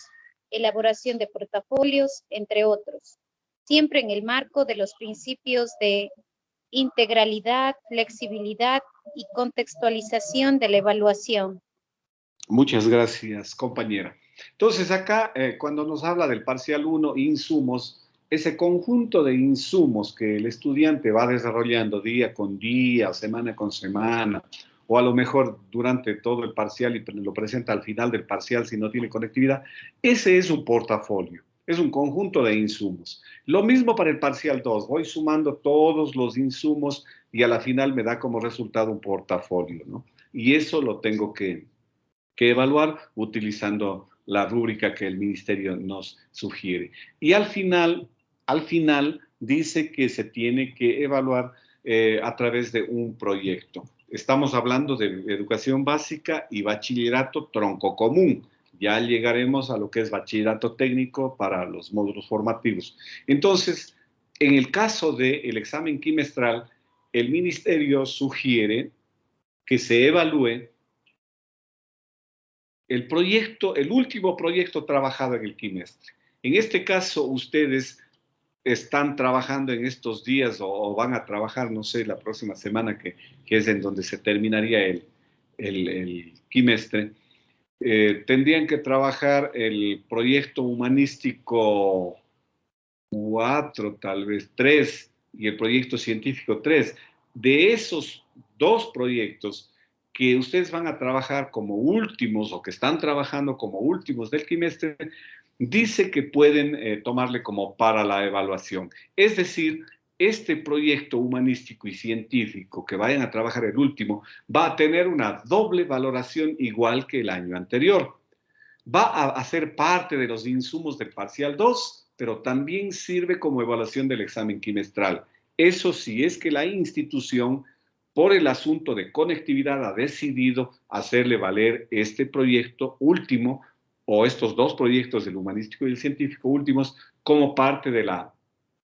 elaboración de portafolios, entre otros, siempre en el marco de los principios de integralidad, flexibilidad y contextualización de la evaluación. Muchas gracias, compañera. Entonces, acá, cuando nos habla del parcial 1, insumos, ese conjunto de insumos que el estudiante va desarrollando día con día, semana con semana, o a lo mejor durante todo el parcial y lo presenta al final del parcial si no tiene conectividad, ese es un portafolio, es un conjunto de insumos. Lo mismo para el parcial 2, voy sumando todos los insumos y a la final me da como resultado un portafolio, ¿no? Y eso lo tengo que evaluar utilizando la rúbrica que el ministerio nos sugiere. Y al final dice que se tiene que evaluar a través de un proyecto. Estamos hablando de educación básica y bachillerato tronco común. Ya llegaremos a lo que es bachillerato técnico para los módulos formativos. Entonces, en el caso del examen quimestral, el ministerio sugiere que se evalúe el proyecto, el último proyecto trabajado en el quimestre. En este caso, ustedes están trabajando en estos días o van a trabajar, no sé, la próxima semana que es en donde se terminaría el quimestre. Tendrían que trabajar el proyecto humanístico 4, tal vez 3, y el proyecto científico 3. De esos dos proyectos que ustedes van a trabajar como últimos o que están trabajando como últimos del quimestre, dice que pueden tomarle como para la evaluación. Es decir, este proyecto humanístico y científico que vayan a trabajar el último va a tener una doble valoración igual que el año anterior. Va a ser parte de los insumos del parcial 2, pero también sirve como evaluación del examen quimestral. Eso sí es que la institución, por el asunto de conectividad, ha decidido hacerle valer este proyecto último o estos dos proyectos, el humanístico y el científico últimos, como parte de la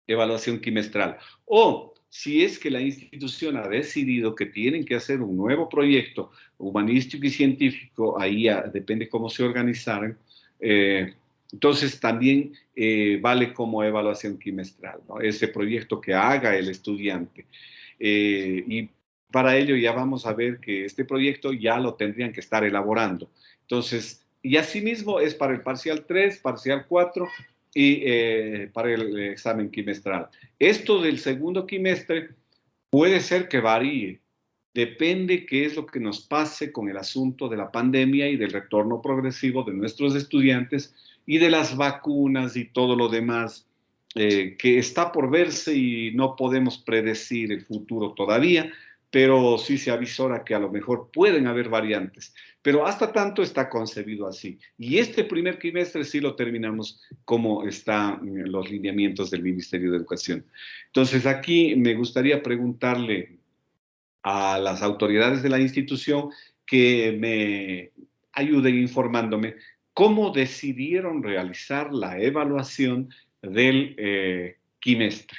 evaluación quimestral. O si es que la institución ha decidido que tienen que hacer un nuevo proyecto humanístico y científico, ahí depende cómo se organizaran, entonces también vale como evaluación quimestral, ¿no? Ese proyecto que haga el estudiante. Y para ello ya vamos a ver que este proyecto ya lo tendrían que estar elaborando. Entonces, y asimismo es para el parcial 3, parcial 4 y para el examen quimestral. Esto del segundo quimestre puede ser que varíe. Depende qué es lo que nos pase con el asunto de la pandemia y del retorno progresivo de nuestros estudiantes y de las vacunas y todo lo demás que está por verse y no podemos predecir el futuro todavía, pero sí se avisora que a lo mejor pueden haber variantes. Pero hasta tanto está concebido así. Y este primer quimestre sí lo terminamos como están los lineamientos del Ministerio de Educación. Entonces aquí me gustaría preguntarle a las autoridades de la institución que me ayuden informándome cómo decidieron realizar la evaluación del quimestre,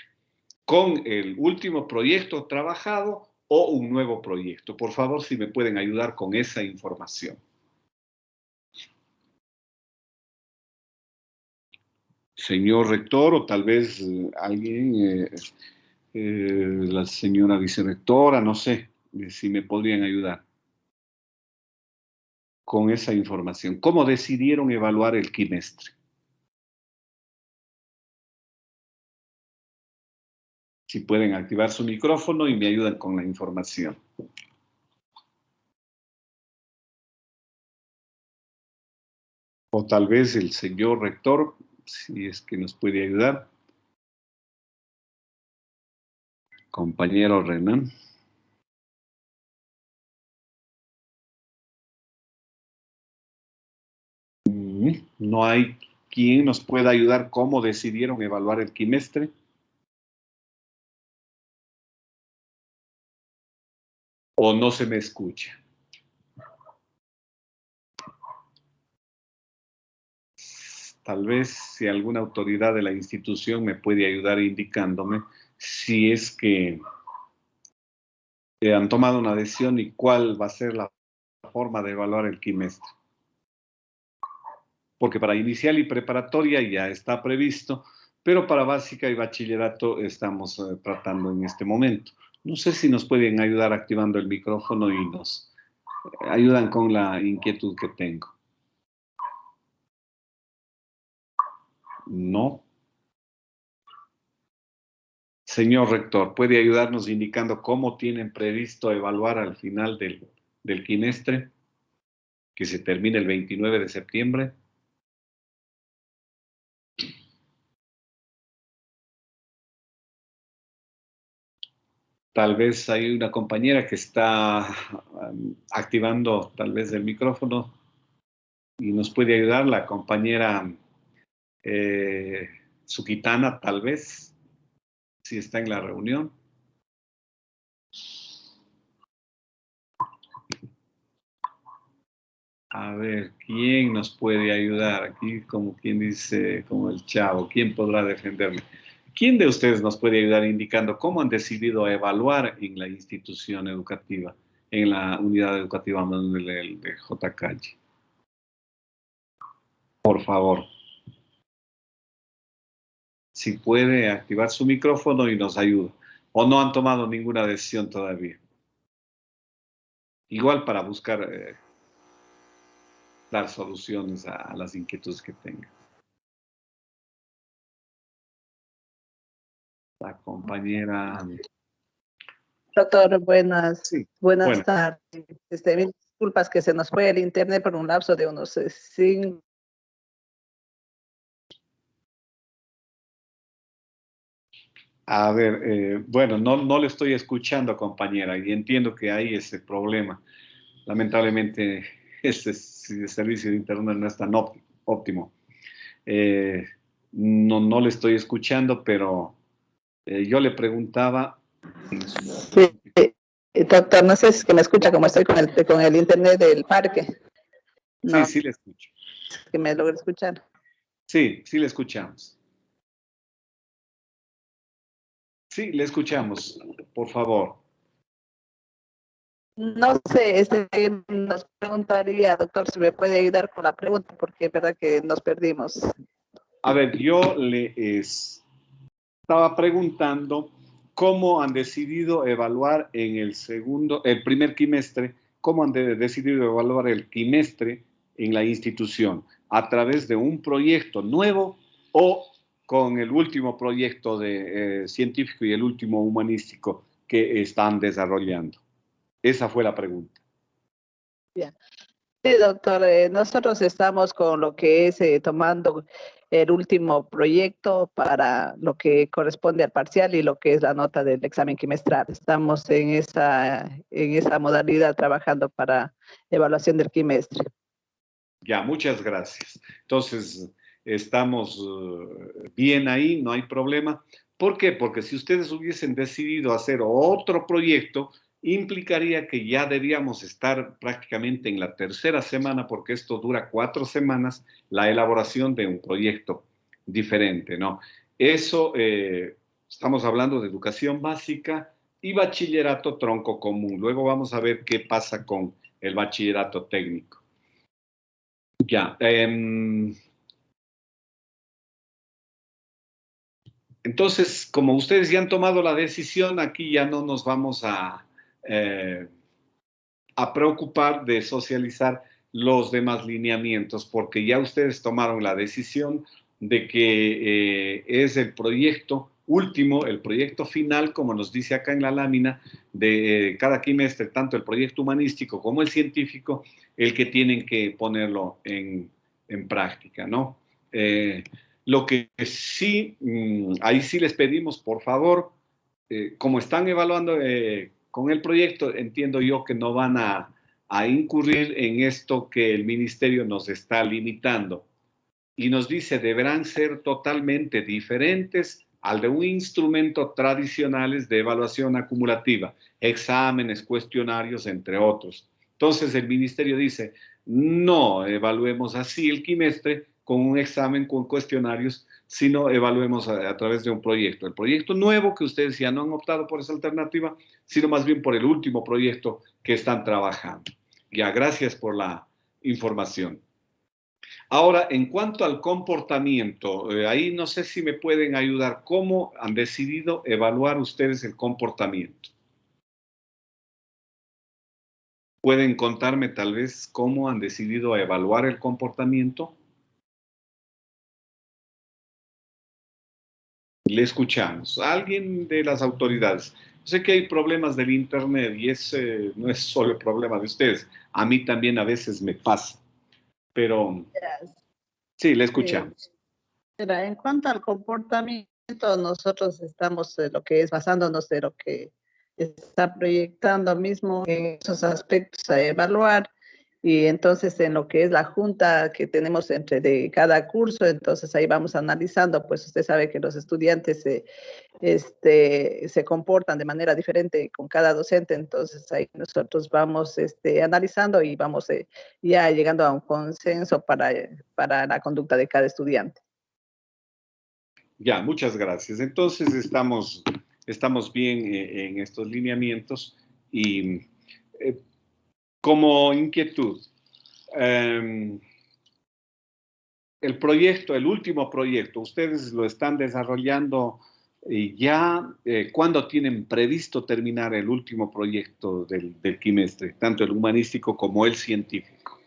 con el último proyecto trabajado o un nuevo proyecto. Por favor, si me pueden ayudar con esa información. Señor rector, o tal vez alguien, la señora vicerrectora, no sé si me podrían ayudar con esa información. ¿Cómo decidieron evaluar el quimestre? Si pueden activar su micrófono y me ayudan con la información. O tal vez el señor rector, si es que nos puede ayudar. Compañero Renan. No hay quien nos pueda ayudar cómo decidieron evaluar el quimestre. ¿O no se me escucha? Tal vez si alguna autoridad de la institución me puede ayudar indicándome si es que han tomado una decisión y cuál va a ser la forma de evaluar el quimestre. Porque para inicial y preparatoria ya está previsto, pero para básica y bachillerato estamos tratando en este momento. No sé si nos pueden ayudar activando el micrófono y nos ayudan con la inquietud que tengo. No. Señor rector, ¿puede ayudarnos indicando cómo tienen previsto evaluar al final del quimestre, que se termina el 29 de septiembre? Tal vez hay una compañera que está activando tal vez el micrófono y nos puede ayudar, la compañera Suquitana, tal vez, si está en la reunión. A ver, ¿quién nos puede ayudar? Aquí como quien dice, como el chavo, ¿quién podrá defenderme? ¿Quién de ustedes nos puede ayudar indicando cómo han decidido evaluar en la institución educativa, en la unidad educativa Manuel de J. Calle? Por favor. Si puede activar su micrófono y nos ayuda. ¿O no han tomado ninguna decisión todavía? Igual para buscar dar soluciones a las inquietudes que tengan. La compañera... Doctor, buenas bueno. tardes. Mil disculpas que se nos fue el internet por un lapso de unos 5. A ver, bueno, no le estoy escuchando, compañera, y entiendo que hay ese problema. Lamentablemente, este servicio de internet no es tan óptimo. No le estoy escuchando, pero yo le preguntaba... Sí, doctor, no sé si es que me escucha como estoy con el internet del parque. No, sí le escucho. que me logre escuchar. Sí le escuchamos. Sí, le escuchamos, por favor. No sé, nos preguntaría, doctor, si me puede ayudar con la pregunta, porque es verdad que nos perdimos. A ver, yo le estaba preguntando ¿cómo han decidido evaluar en el primer quimestre, cómo han decidido evaluar el quimestre en la institución? ¿A través de un proyecto nuevo o con el último proyecto de científico y el último humanístico que están desarrollando? Esa fue la pregunta. Bien. Sí, doctor, nosotros estamos con lo que es tomando el último proyecto para lo que corresponde al parcial y lo que es la nota del examen quimestral. Estamos en esa modalidad trabajando para evaluación del quimestre. Ya, muchas gracias. Entonces, estamos bien ahí, no hay problema. ¿Por qué? Porque si ustedes hubiesen decidido hacer otro proyecto, implicaría que ya debíamos estar prácticamente en la tercera semana, porque esto dura 4 semanas, la elaboración de un proyecto diferente, ¿no? Eso, estamos hablando de educación básica y bachillerato tronco común. Luego vamos a ver qué pasa con el bachillerato técnico. Ya. Entonces, como ustedes ya han tomado la decisión, aquí ya no nos vamos a preocupar de socializar los demás lineamientos, porque ya ustedes tomaron la decisión de que es el proyecto último, el proyecto final, como nos dice acá en la lámina, de cada quimestre, tanto el proyecto humanístico como el científico, el que tienen que ponerlo en práctica, ¿no? Lo que sí, ahí sí les pedimos, por favor, como están evaluando con el proyecto, entiendo yo que no van a incurrir en esto que el ministerio nos está limitando. Y nos dice, deberán ser totalmente diferentes al de un instrumento tradicionales de evaluación acumulativa, exámenes, cuestionarios, entre otros. Entonces el ministerio dice, no evaluemos así el quimestre con un examen, con cuestionarios, sino evaluemos a través de un proyecto. El proyecto nuevo, que ustedes ya no han optado por esa alternativa, sino más bien por el último proyecto que están trabajando. Ya, gracias por la información. Ahora, en cuanto al comportamiento, ahí no sé si me pueden ayudar. ¿Cómo han decidido evaluar ustedes el comportamiento? ¿Pueden contarme tal vez cómo han decidido evaluar el comportamiento? Le escuchamos. ¿Alguien de las autoridades? Sé que hay problemas del internet y ese no es solo el problema de ustedes. A mí también a veces me pasa. Pero sí, le escuchamos. Mira, en cuanto al comportamiento, nosotros estamos lo que es basándonos de lo que está proyectando mismo en esos aspectos a evaluar. Y entonces en lo que es la junta que tenemos entre de cada curso, entonces ahí vamos analizando, pues usted sabe que los estudiantes se comportan de manera diferente con cada docente, entonces ahí nosotros vamos analizando y vamos ya llegando a un consenso para la conducta de cada estudiante. Ya, muchas gracias. Entonces estamos bien en estos lineamientos y como inquietud, el proyecto, el último proyecto, ustedes lo están desarrollando ya. ¿Cuándo tienen previsto terminar el último proyecto del quimestre, tanto el humanístico como el científico?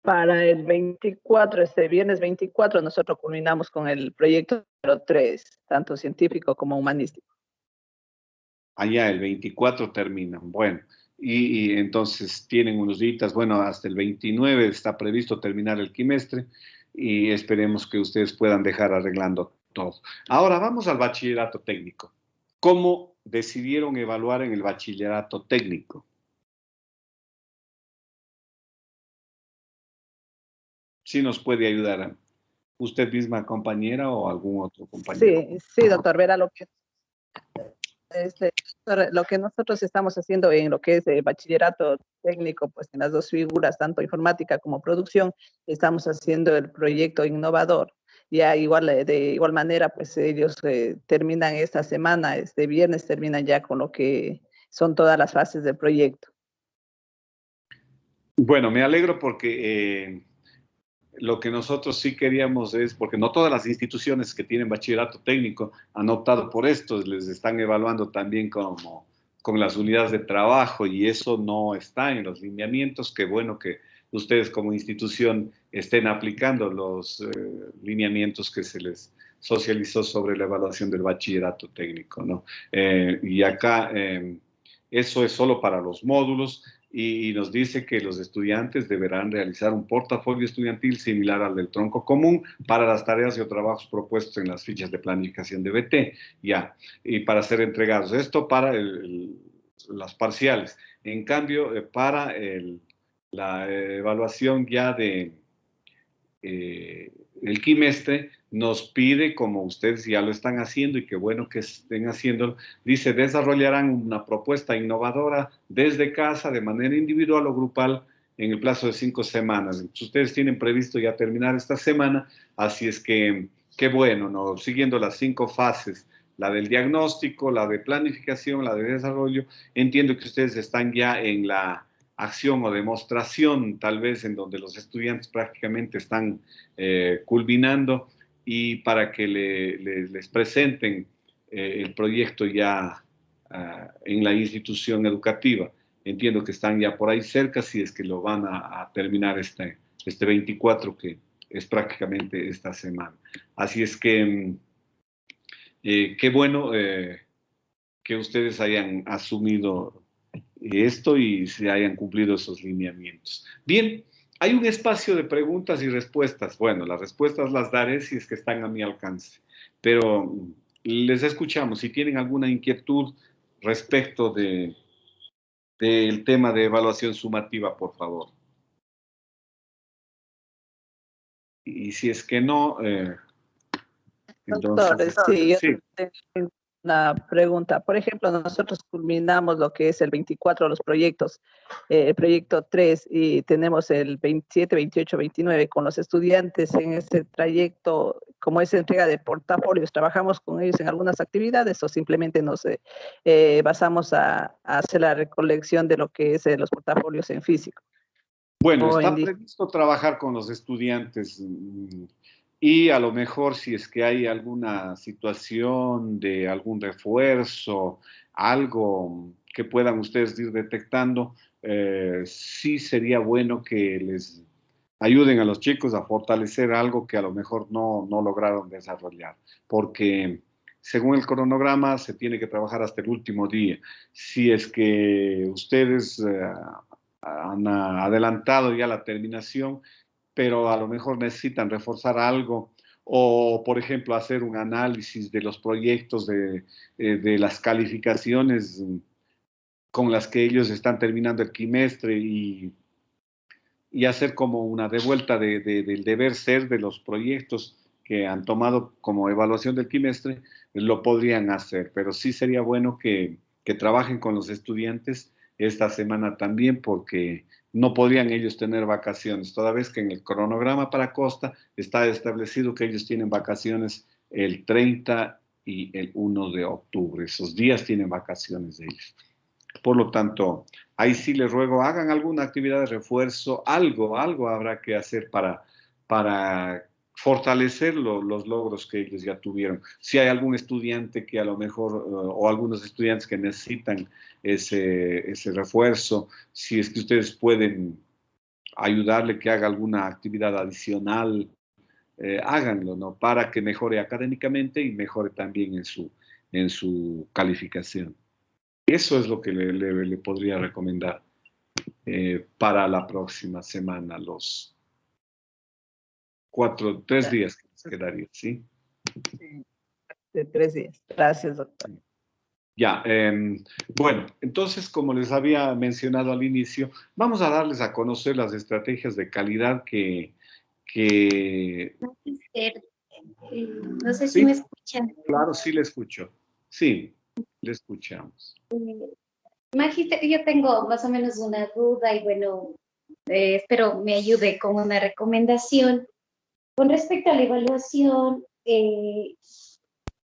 Para el 24, este viernes 24, nosotros culminamos con el proyecto número 3, tanto científico como humanístico. Allá el 24 terminan. Bueno, y entonces tienen unos días, bueno, hasta el 29 está previsto terminar el quimestre y esperemos que ustedes puedan dejar arreglando todo. Ahora vamos al bachillerato técnico. ¿Cómo decidieron evaluar en el bachillerato técnico? ¿Sí nos puede ayudar usted misma, compañera, o algún otro compañero? Sí, doctor, verá lo que nosotros estamos haciendo en lo que es bachillerato técnico, pues en las dos figuras, tanto informática como producción, estamos haciendo el proyecto innovador. Ya de igual manera, pues ellos terminan esta semana, este viernes terminan ya con lo que son todas las fases del proyecto. Bueno, me alegro porque lo que nosotros sí queríamos es, porque no todas las instituciones que tienen bachillerato técnico han optado por esto, les están evaluando también como con las unidades de trabajo y eso no está en los lineamientos. Qué bueno que ustedes como institución estén aplicando los lineamientos que se les socializó sobre la evaluación del bachillerato técnico, ¿no? Y acá eso es solo para los módulos y nos dice que los estudiantes deberán realizar un portafolio estudiantil similar al del tronco común para las tareas y o trabajos propuestos en las fichas de planificación de BT, ya, y para ser entregados. Esto para las parciales. En cambio, para la evaluación ya de el quimestre nos pide, como ustedes ya lo están haciendo y qué bueno que estén haciendo, dice, desarrollarán una propuesta innovadora desde casa de manera individual o grupal en el plazo de 5 semanas. Entonces, ustedes tienen previsto ya terminar esta semana, así es que, qué bueno, ¿no? Siguiendo las 5 fases, la del diagnóstico, la de planificación, la de desarrollo, entiendo que ustedes están ya en la acción o demostración, tal vez en donde los estudiantes prácticamente están culminando y para que les presenten el proyecto ya en la institución educativa. Entiendo que están ya por ahí cerca, si es que lo van a terminar este 24, que es prácticamente esta semana. Así es que qué bueno que ustedes hayan asumido esto y se hayan cumplido esos lineamientos. Bien, hay un espacio de preguntas y respuestas. Bueno, las respuestas las daré si es que están a mi alcance, pero les escuchamos. Si tienen alguna inquietud respecto del tema de evaluación sumativa, por favor. Y si es que no, Doctor, entonces... sí, yo Sí. tengo una pregunta. Por ejemplo, nosotros culminamos lo que es el 24 los proyectos, el proyecto 3, y tenemos el 27, 28, 29 con los estudiantes en este trayecto, como es entrega de portafolios, ¿trabajamos con ellos en algunas actividades o simplemente nos basamos a hacer la recolección de lo que es los portafolios en físico? Bueno, O está en previsto trabajar con los estudiantes y a lo mejor si es que hay alguna situación de algún refuerzo, algo que puedan ustedes ir detectando, sí sería bueno que les ayuden a los chicos a fortalecer algo que a lo mejor no lograron desarrollar, porque según el cronograma se tiene que trabajar hasta el último día. Si es que ustedes han adelantado ya la terminación, pero a lo mejor necesitan reforzar algo o, por ejemplo, hacer un análisis de los proyectos de las calificaciones con las que ellos están terminando el quimestre y hacer como una devuelta del deber ser de los proyectos que han tomado como evaluación del quimestre, lo podrían hacer, pero sí sería bueno que trabajen con los estudiantes esta semana también, porque no podrían ellos tener vacaciones, toda vez que en el cronograma para Costa está establecido que ellos tienen vacaciones el 30 y el 1 de octubre, esos días tienen vacaciones de ellos. Por lo tanto, ahí sí les ruego, hagan alguna actividad de refuerzo, algo habrá que hacer para fortalecer los logros que ellos ya tuvieron. Si hay algún estudiante que a lo mejor, o algunos estudiantes que necesitan ese refuerzo, si es que ustedes pueden ayudarle que haga alguna actividad adicional, háganlo, ¿no? Para que mejore académicamente y mejore también en su calificación. Eso es lo que le podría recomendar para la próxima semana, los 3 días que les quedaría, ¿sí? de 3 días. Gracias, doctor. Ya, bueno, entonces, como les había mencionado al inicio, vamos a darles a conocer las estrategias de calidad que No sé si ¿sí? me escuchan. Claro, sí le escucho. Sí, le escuchamos. Magister, yo tengo más o menos una duda y bueno, espero me ayude con una recomendación. Con respecto a la evaluación,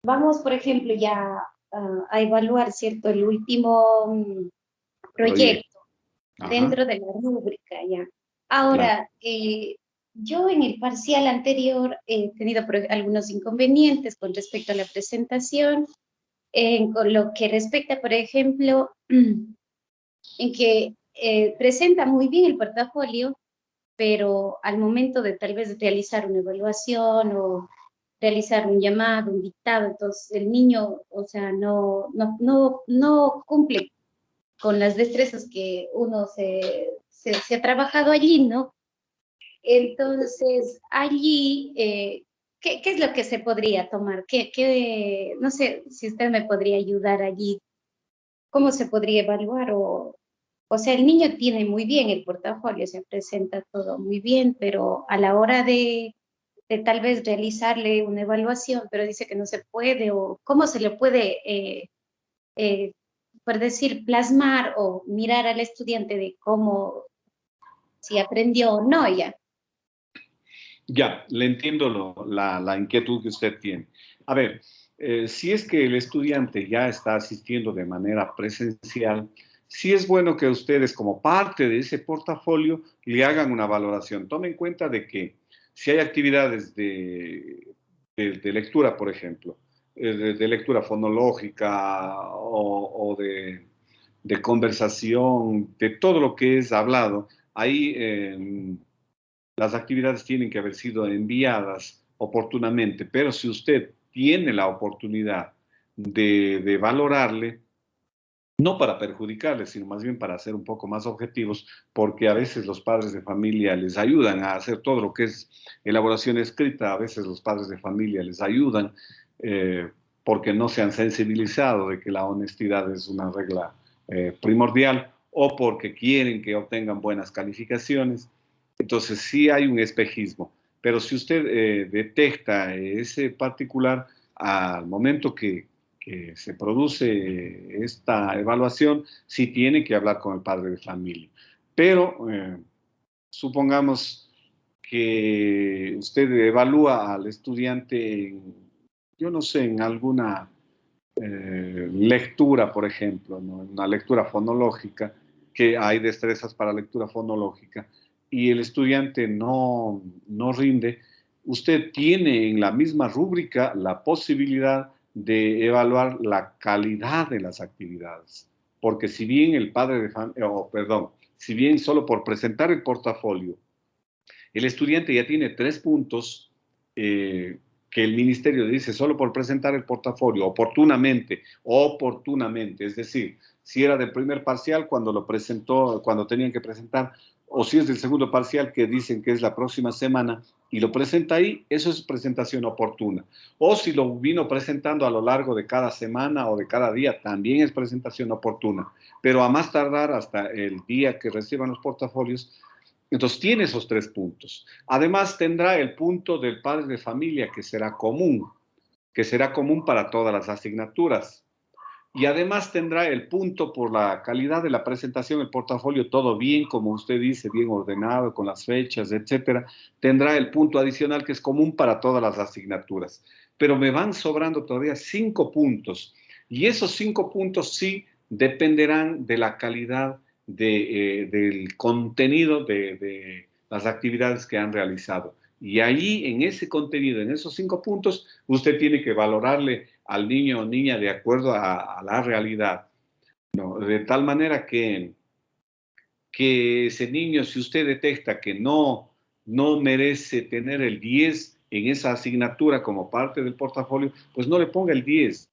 vamos, por ejemplo, ya a evaluar, ¿cierto? El último proyecto Ajá. dentro de la rúbrica, ya. Ahora, Yo en el parcial anterior he tenido algunos inconvenientes con respecto a la presentación, con lo que respecta, por ejemplo, en que presenta muy bien el portafolio, pero al momento de tal vez realizar una evaluación o realizar un llamado, un dictado, entonces el niño, o sea, no cumple con las destrezas que uno se ha trabajado allí, ¿no? Entonces, allí, ¿qué es lo que se podría tomar? No sé si usted me podría ayudar allí. ¿Cómo se podría evaluar? O sea, el niño tiene muy bien el portafolio, se presenta todo muy bien, pero a la hora de tal vez realizarle una evaluación, pero dice que no se puede, o cómo se le puede, por decir, plasmar o mirar al estudiante de cómo, si aprendió o no ya. Ya, le entiendo la inquietud que usted tiene. A ver, si es que el estudiante ya está asistiendo de manera presencial, sí es bueno que ustedes, como parte de ese portafolio, le hagan una valoración. Tomen en cuenta de que si hay actividades de lectura, por ejemplo, de lectura fonológica o de conversación, de todo lo que es hablado, ahí las actividades tienen que haber sido enviadas oportunamente, pero si usted tiene la oportunidad de valorarle, no para perjudicarle, sino más bien para ser un poco más objetivos, porque a veces los padres de familia les ayudan a hacer todo lo que es elaboración escrita, a veces los padres de familia les ayudan porque no se han sensibilizado de que la honestidad es una regla primordial o porque quieren que obtengan buenas calificaciones. Entonces sí hay un espejismo, pero si usted detecta ese particular al momento que se produce esta evaluación, sí tiene que hablar con el padre de familia. Pero supongamos que usted evalúa al estudiante en, yo no sé, en alguna lectura, por ejemplo, ¿no? Una lectura fonológica, que hay destrezas para lectura fonológica, y el estudiante no rinde, usted tiene en la misma rúbrica la posibilidad de evaluar la calidad de las actividades. Porque si bien el padre de familia, perdón, si bien solo por presentar el portafolio, el estudiante ya tiene 3 puntos que el ministerio dice solo por presentar el portafolio oportunamente, es decir, si era del primer parcial cuando lo presentó, cuando tenían que presentar, o si es del segundo parcial que dicen que es la próxima semana y lo presenta ahí, eso es presentación oportuna. O si lo vino presentando a lo largo de cada semana o de cada día, también es presentación oportuna. Pero a más tardar hasta el día que reciban los portafolios, entonces tiene esos 3 puntos. Además tendrá el punto del padre de familia que será común para todas las asignaturas. Y además tendrá el punto por la calidad de la presentación, el portafolio, todo bien, como usted dice, bien ordenado, con las fechas, etcétera. Tendrá el punto adicional que es común para todas las asignaturas. Pero me van sobrando todavía 5 puntos. Y esos 5 puntos sí dependerán de la calidad del contenido de las actividades que han realizado. Y ahí, en ese contenido, en esos 5 puntos, usted tiene que valorarle al niño o niña de acuerdo a la realidad, ¿no? De tal manera que ese niño, si usted detecta que no merece tener el 10 en esa asignatura como parte del portafolio, pues no le ponga el 10.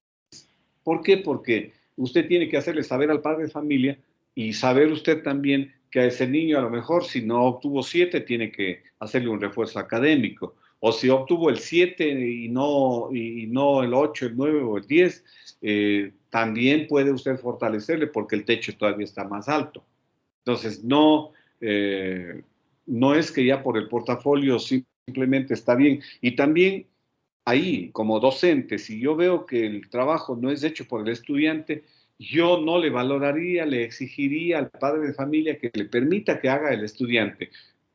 ¿Por qué? Porque usted tiene que hacerle saber al padre de familia y saber usted también que a ese niño a lo mejor si no obtuvo 7 tiene que hacerle un refuerzo académico. O si obtuvo el 7 y no el 8, el 9 o el 10, también puede usted fortalecerle porque el techo todavía está más alto. Entonces, no es que ya por el portafolio simplemente está bien. Y también ahí, como docente, si yo veo que el trabajo no es hecho por el estudiante, yo no le valoraría, le exigiría al padre de familia que le permita que haga el estudiante,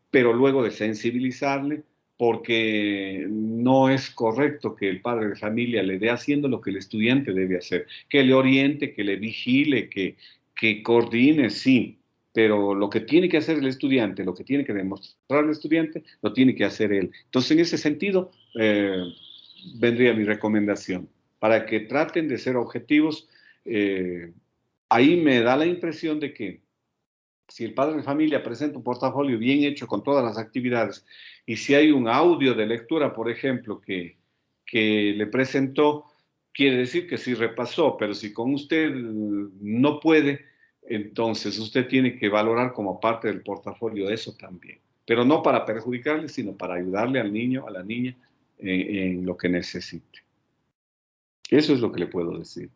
pero luego de sensibilizarle, porque no es correcto que el padre de familia le dé haciendo lo que el estudiante debe hacer, que le oriente, que le vigile, que coordine, sí, pero lo que tiene que hacer el estudiante, lo que tiene que demostrar el estudiante, lo tiene que hacer él. Entonces, en ese sentido, vendría mi recomendación, para que traten de ser objetivos. Ahí me da la impresión de que si el padre de familia presenta un portafolio bien hecho con todas las actividades, y si hay un audio de lectura, por ejemplo, que le presentó, quiere decir que sí repasó, pero si con usted no puede, entonces usted tiene que valorar como parte del portafolio eso también. Pero no para perjudicarle, sino para ayudarle al niño, a la niña, en lo que necesite. Eso es lo que le puedo decir.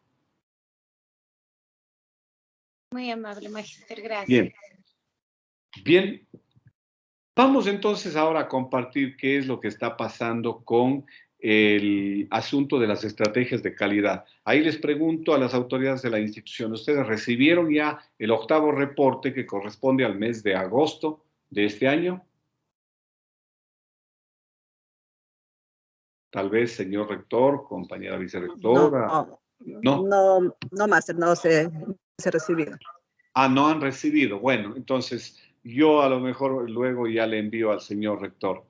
Muy amable, magíster, gracias. Bien. Bien. Vamos entonces ahora a compartir qué es lo que está pasando con el asunto de las estrategias de calidad. Ahí les pregunto a las autoridades de la institución, ¿ustedes recibieron ya el 8º reporte que corresponde al mes de agosto de este año? Tal vez, señor rector, compañera vicerrectora. No, máster, no se ha recibido. Ah, no han recibido. Bueno, entonces yo a lo mejor luego ya le envío al señor rector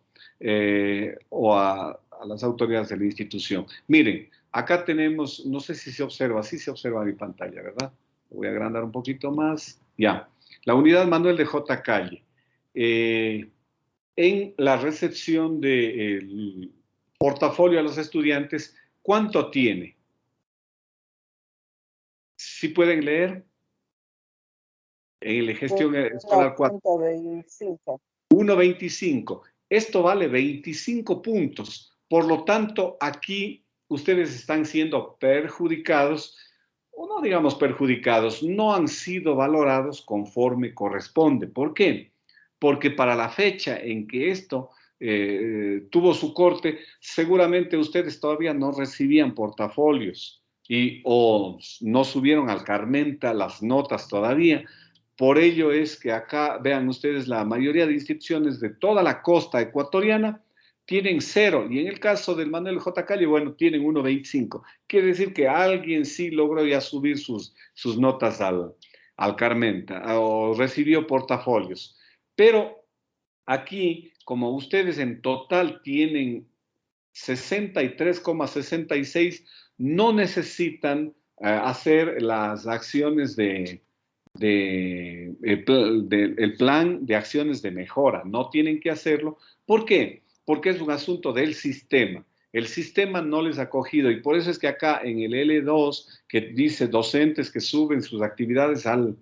o a las autoridades de la institución. Miren, acá tenemos, no sé si se observa, sí se observa mi pantalla, ¿verdad? Voy a agrandar un poquito más. Ya. La unidad Manuel de J. Calle. En la recepción del portafolio a los estudiantes, ¿cuánto tiene? ¿Sí pueden leer? En la gestión escolar 4. 1.25. Esto vale 25 puntos. Por lo tanto, aquí ustedes están siendo perjudicados, o no digamos perjudicados, no han sido valorados conforme corresponde. ¿Por qué? Porque para la fecha en que esto tuvo su corte, seguramente ustedes todavía no recibían portafolios o no subieron al Carmenta las notas todavía. Por ello es que acá, vean ustedes, la mayoría de instituciones de toda la costa ecuatoriana tienen 0, y en el caso del Manuel J. Calle, bueno, tienen 1.25. Quiere decir que alguien sí logró ya subir sus notas al Carmenta, o recibió portafolios. Pero aquí, como ustedes en total tienen 63,66, no necesitan hacer las acciones el plan de acciones de mejora, no tienen que hacerlo. ¿Por qué? Porque es un asunto del sistema. El sistema no les ha cogido, y por eso es que acá en el L2, que dice docentes que suben sus actividades al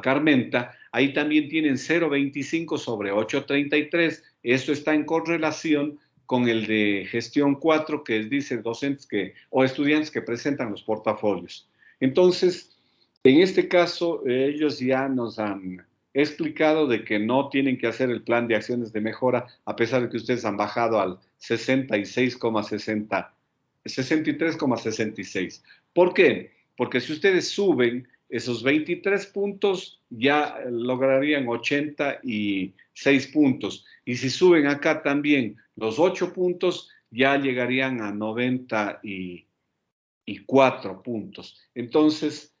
Carmenta, ahí también tienen 0.25 sobre 8.33. Esto está en correlación con el de gestión 4, que dice docentes o estudiantes que presentan los portafolios. Entonces, en este caso, ellos ya nos han explicado de que no tienen que hacer el plan de acciones de mejora, a pesar de que ustedes han bajado al 63,66. ¿Por qué? Porque si ustedes suben esos 23 puntos, ya lograrían 86 puntos. Y si suben acá también los 8 puntos, ya llegarían a 94 puntos. Entonces,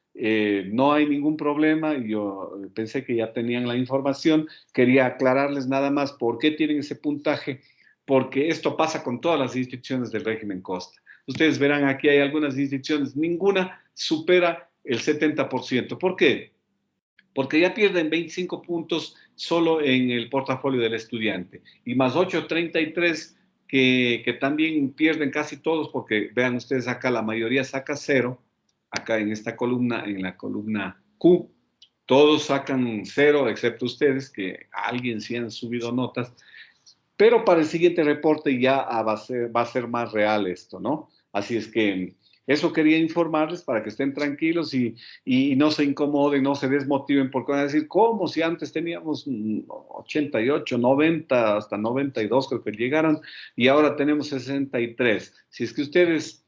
no hay ningún problema. Yo pensé que ya tenían la información. Quería aclararles nada más por qué tienen ese puntaje, porque esto pasa con todas las instituciones del régimen Costa. Ustedes verán aquí hay algunas instituciones, ninguna supera el 70%. ¿Por qué? Porque ya pierden 25 puntos solo en el portafolio del estudiante, y más 8.33 que también pierden casi todos, porque vean ustedes acá, la mayoría saca 0, acá en esta columna, en la columna Q, todos sacan 0, excepto ustedes, que alguien sí han subido notas, pero para el siguiente reporte ya va a ser más real esto, ¿no? Así es que eso quería informarles para que estén tranquilos y no se incomoden, no se desmotiven, porque van a decir, ¿cómo? Si antes teníamos 88, 90, hasta 92 creo que llegaron, y ahora tenemos 63. Si es que ustedes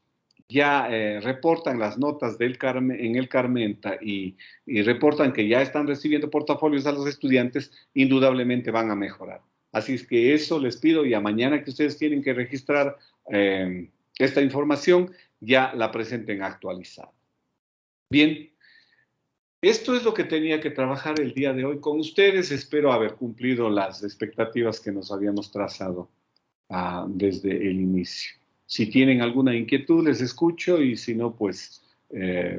ya reportan las notas en el Carmenta y reportan que ya están recibiendo portafolios a los estudiantes, indudablemente van a mejorar. Así es que eso les pido, y a mañana que ustedes tienen que registrar esta información, ya la presenten actualizada. Bien, Esto es lo que tenía que trabajar el día de hoy con ustedes. Espero haber cumplido las expectativas que nos habíamos trazado desde el inicio. Si tienen alguna inquietud, les escucho, y si no, pues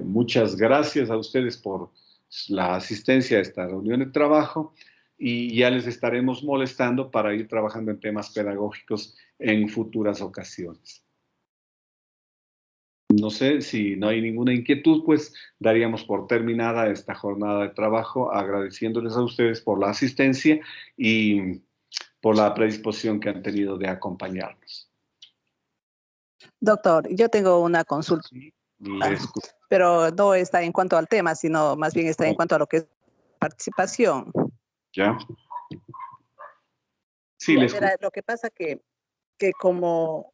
muchas gracias a ustedes por la asistencia a esta reunión de trabajo, y ya les estaremos molestando para ir trabajando en temas pedagógicos en futuras ocasiones. No sé, si no hay ninguna inquietud, pues daríamos por terminada esta jornada de trabajo, agradeciéndoles a ustedes por la asistencia y por la predisposición que han tenido de acompañarnos. Doctor, yo tengo una consulta, Sí, les escucho. pero no está en cuanto al tema, sino más bien está en cuanto a lo que es participación. ¿Ya? Sí, les escucho. Verá, lo que pasa que como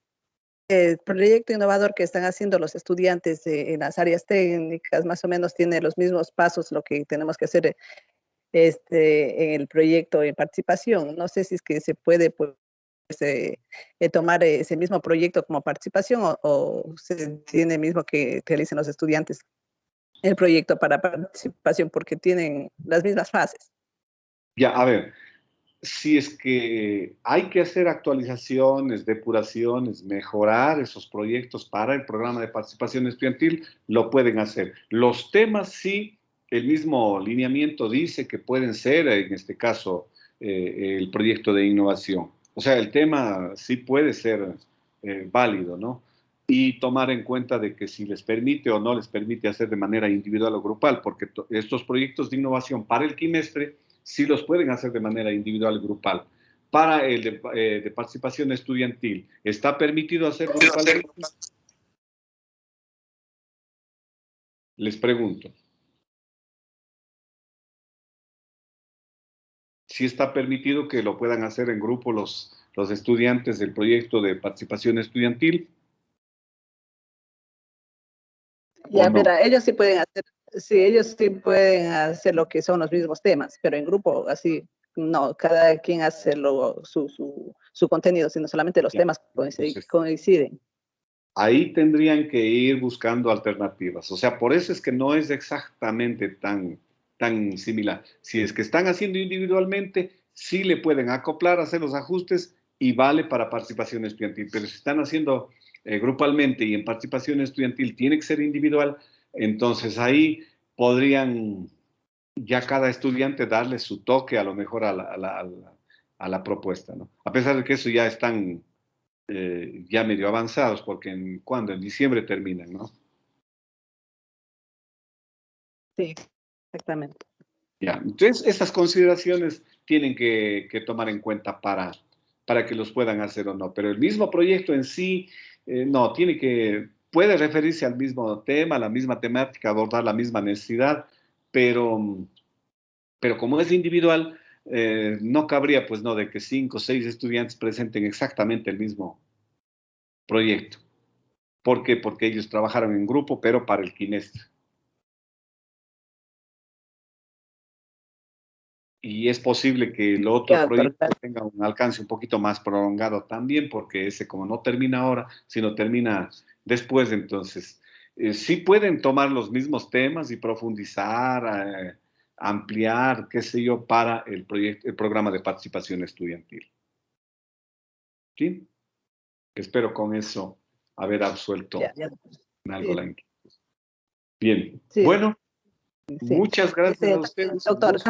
el proyecto innovador que están haciendo los estudiantes en las áreas técnicas más o menos tiene los mismos pasos lo que tenemos que hacer en el proyecto en participación. No sé si es que se puede pues, tomar ese mismo proyecto como participación o se tiene mismo que realicen los estudiantes el proyecto para participación porque tienen las mismas fases. Ya, a ver, si es que hay que hacer actualizaciones, depuraciones, mejorar esos proyectos para el programa de participación estudiantil, lo pueden hacer. Los temas sí, el mismo lineamiento dice que pueden ser, en este caso, el proyecto de innovación. O sea, el tema sí puede ser válido, ¿no? Y tomar en cuenta de que si les permite o no les permite hacer de manera individual o grupal, porque estos proyectos de innovación para el quimestre sí los pueden hacer de manera individual y grupal. Para el de participación estudiantil, ¿está permitido hacer grupal? Les pregunto. ¿Sí está permitido que lo puedan hacer en grupo los estudiantes del proyecto de participación estudiantil? Ya, no? verá, ellos sí pueden hacer, sí, ellos sí pueden hacer lo que son los mismos temas, pero en grupo así, no, cada quien hace su contenido, sino solamente los temas coinciden. Ahí tendrían que ir buscando alternativas. O sea, por eso es que no es exactamente tan similar. Si es que están haciendo individualmente, sí le pueden acoplar, hacer los ajustes y vale para participación estudiantil. Pero si están haciendo grupalmente y en participación estudiantil tiene que ser individual, entonces ahí podrían ya cada estudiante darle su toque a lo mejor a la propuesta, ¿no? A pesar de que eso ya están ya medio avanzados, porque en diciembre terminan, ¿no? Sí, exactamente. Ya, entonces esas consideraciones tienen que tomar en cuenta para que los puedan hacer o no, pero el mismo proyecto en sí, no, puede referirse al mismo tema, a la misma temática, abordar la misma necesidad, pero como es individual, no cabría, pues no, de que 5 o 6 estudiantes presenten exactamente el mismo proyecto. ¿Por qué? Porque ellos trabajaron en grupo, pero para el quimestre. Y es posible que el otro proyecto tenga un alcance un poquito más prolongado también, porque ese como no termina ahora, sino termina después, entonces sí pueden tomar los mismos temas y profundizar, ampliar, qué sé yo, para el programa de participación estudiantil. ¿Sí? Espero con eso haber absuelto en algo la inquietud. Bien, sí. Bueno, sí. Muchas gracias a ustedes. Doctor,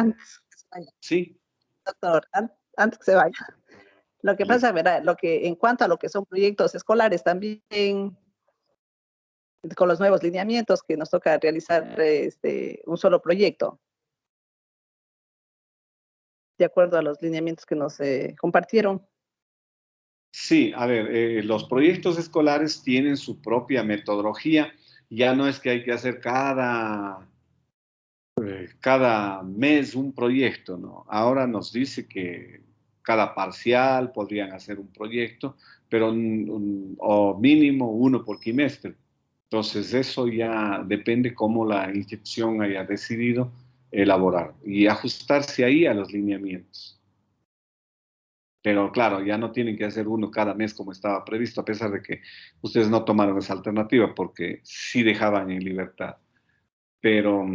sí. Doctor, antes que se vaya, lo que pasa, ¿verdad? En cuanto a lo que son proyectos escolares, también con los nuevos lineamientos que nos toca realizar un solo proyecto, de acuerdo a los lineamientos que nos compartieron. Sí, a ver, los proyectos escolares tienen su propia metodología. Ya no es que hay que hacer cada mes un proyecto, ¿no? Ahora nos dice que cada parcial podrían hacer un proyecto, pero o mínimo uno por quimestre. Entonces eso ya depende cómo la institución haya decidido elaborar y ajustarse ahí a los lineamientos. Pero claro, ya no tienen que hacer uno cada mes como estaba previsto, a pesar de que ustedes no tomaron esa alternativa porque sí dejaban en libertad. Pero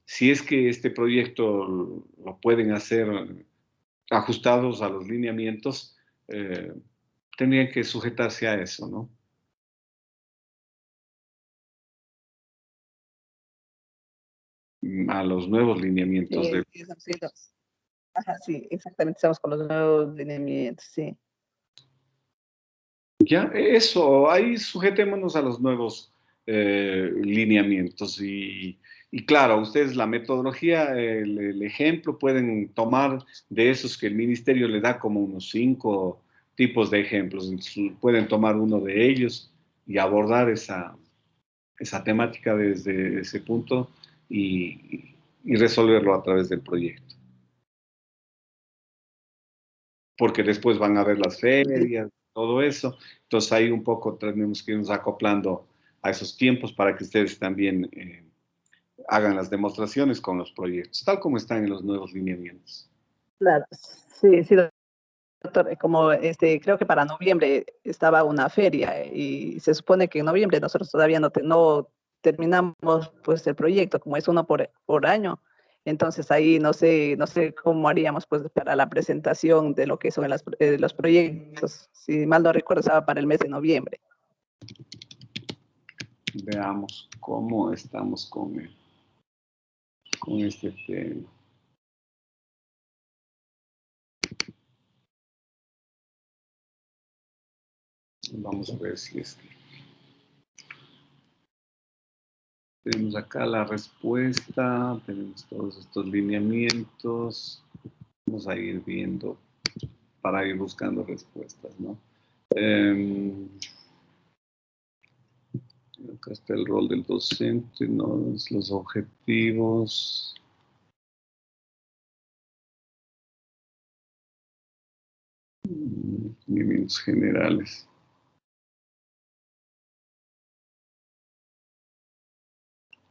Si es que este proyecto lo pueden hacer ajustados a los lineamientos, tendrían que sujetarse a eso, ¿no? A los nuevos lineamientos Sí, de... sí, ajá, sí, exactamente, estamos con los nuevos lineamientos, sí. Ya, eso, ahí sujetémonos a los nuevos lineamientos y claro, ustedes la metodología, el ejemplo pueden tomar de esos que el ministerio le da como unos 5 tipos de ejemplos. Entonces, pueden tomar uno de ellos y abordar esa temática desde ese punto y resolverlo a través del proyecto. Porque después van a ver las ferias, todo eso. Entonces ahí un poco tenemos que irnos acoplando a esos tiempos para que ustedes también hagan las demostraciones con los proyectos, tal como están en los nuevos lineamientos. Claro, sí, sí, doctor, como creo que para noviembre estaba una feria y se supone que en noviembre nosotros todavía no terminamos pues el proyecto, como es uno por año. Entonces ahí no sé cómo haríamos pues para la presentación de lo que son los proyectos. Si mal no recuerdo, estaba para el mes de noviembre. Veamos cómo estamos con este tema. Vamos a ver si es que tenemos acá la respuesta, tenemos todos estos lineamientos. Vamos a ir viendo para ir buscando respuestas, ¿no? Acá está el rol del docente, ¿no? Los objetivos. Lineamientos generales.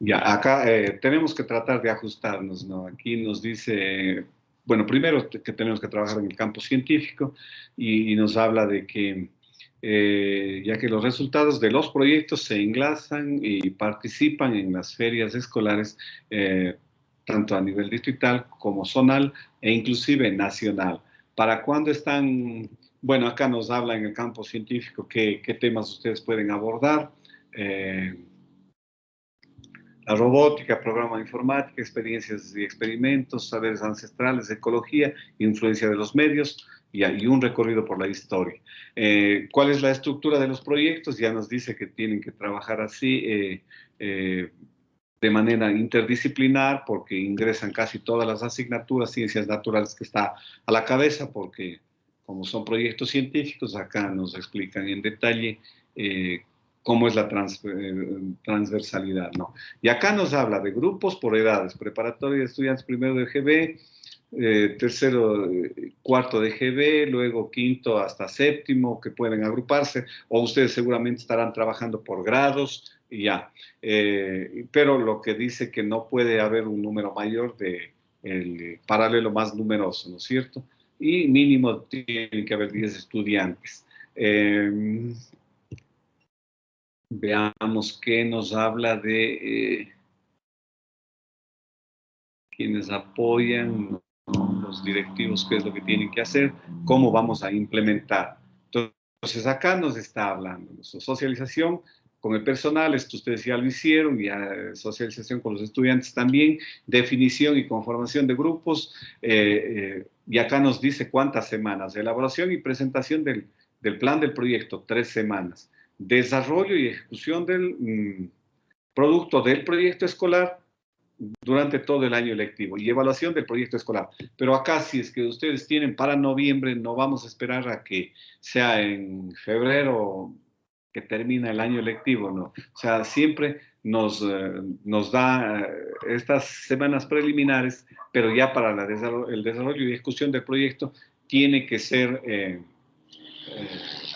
Ya, acá tenemos que tratar de ajustarnos, ¿no? Aquí nos dice, bueno, primero que tenemos que trabajar en el campo científico y nos habla de que ya que los resultados de los proyectos se enlazan y participan en las ferias escolares, tanto a nivel distrital como zonal e inclusive nacional. ¿Para cuándo están? Bueno, acá nos habla en el campo científico qué temas ustedes pueden abordar. La robótica, programa de informática, experiencias y experimentos, saberes ancestrales, ecología, influencia de los medios y un recorrido por la historia. ¿Cuál es la estructura de los proyectos? Ya nos dice que tienen que trabajar así de manera interdisciplinar porque ingresan casi todas las asignaturas, ciencias naturales que está a la cabeza porque como son proyectos científicos, acá nos explican en detalle cómo es la transversalidad, ¿no? Y acá nos habla de grupos por edades, preparatoria de estudiantes primero de GB, tercero, cuarto de GB, luego quinto hasta séptimo, que pueden agruparse, o ustedes seguramente estarán trabajando por grados, y ya. Pero lo que dice que no puede haber un número mayor de el paralelo más numeroso, ¿no es cierto? Y mínimo tienen que haber 10 estudiantes. Veamos qué nos habla de quienes apoyan, ¿no? Los directivos, qué es lo que tienen que hacer, cómo vamos a implementar. Entonces acá nos está hablando de socialización con el personal, esto ustedes ya lo hicieron, ya socialización con los estudiantes también, definición y conformación de grupos, y acá nos dice cuántas semanas, elaboración y presentación del plan del proyecto, 3 semanas. Desarrollo y ejecución del producto del proyecto escolar durante todo el año lectivo y evaluación del proyecto escolar. Pero acá, si es que ustedes tienen para noviembre, no vamos a esperar a que sea en febrero que termina el año lectivo, ¿no? O sea, siempre nos da estas semanas preliminares, pero ya para el desarrollo y ejecución del proyecto tiene que ser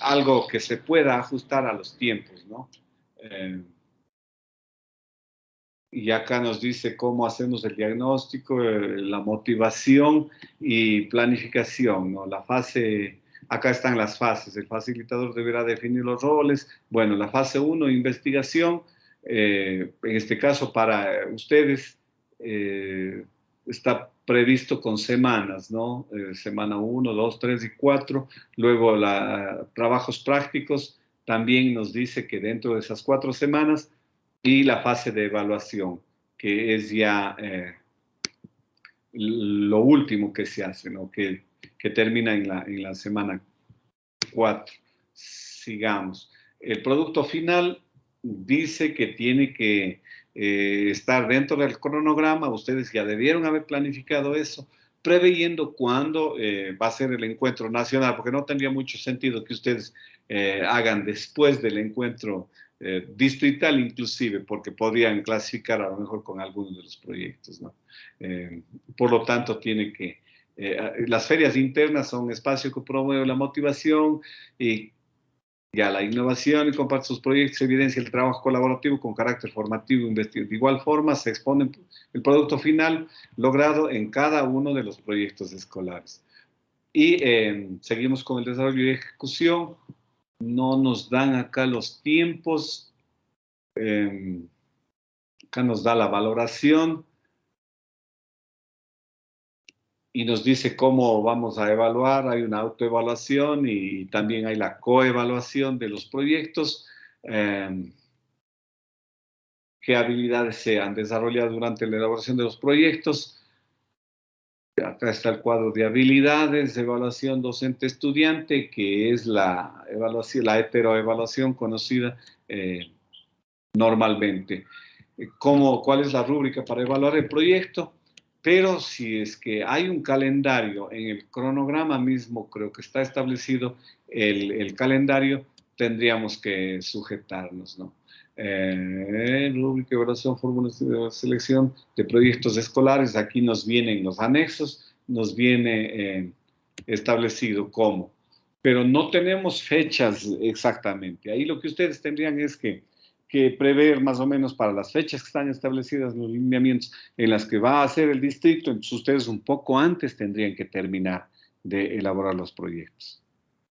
algo que se pueda ajustar a los tiempos, ¿no? Y acá nos dice cómo hacemos el diagnóstico, la motivación y planificación, ¿no? La fase, acá están las fases. El facilitador deberá definir los roles. Bueno, la fase 1, investigación. En este caso, para ustedes, está previsto con semanas, ¿no? Semana 1, 2, 3 y 4. Luego, trabajos prácticos también nos dice que dentro de esas 4 semanas y la fase de evaluación, que es ya lo último que se hace, ¿no? Que termina en la semana 4. Sigamos. El producto final dice que tiene que estar dentro del cronograma. Ustedes ya debieron haber planificado eso, preveyendo cuándo va a ser el encuentro nacional, porque no tendría mucho sentido que ustedes hagan después del encuentro distrital inclusive, porque podrían clasificar a lo mejor con algunos de los proyectos, ¿no? Por lo tanto, tiene que... las ferias internas son espacio que promueve la motivación y ya la innovación y comparte sus proyectos, evidencia el trabajo colaborativo con carácter formativo e investigativo. De igual forma, se expone el producto final logrado en cada uno de los proyectos escolares. Y seguimos con el desarrollo y ejecución. No nos dan acá los tiempos. Acá nos da la valoración y nos dice cómo vamos a evaluar. Hay una autoevaluación y también hay la coevaluación de los proyectos. Qué habilidades se han desarrollado durante la elaboración de los proyectos. Acá está el cuadro de habilidades, evaluación docente-estudiante, que es la evaluación, la heteroevaluación conocida normalmente. ¿Cuál es la rúbrica para evaluar el proyecto? Pero si es que hay un calendario, en el cronograma mismo creo que está establecido el calendario, tendríamos que sujetarnos, ¿no? Rúbrica, evaluación, fórmulas de selección de proyectos escolares. Aquí nos vienen los anexos, nos viene establecido cómo. Pero no tenemos fechas exactamente. Ahí lo que ustedes tendrían es que prever más o menos para las fechas que están establecidas en los lineamientos en las que va a hacer el distrito. Entonces ustedes un poco antes tendrían que terminar de elaborar los proyectos.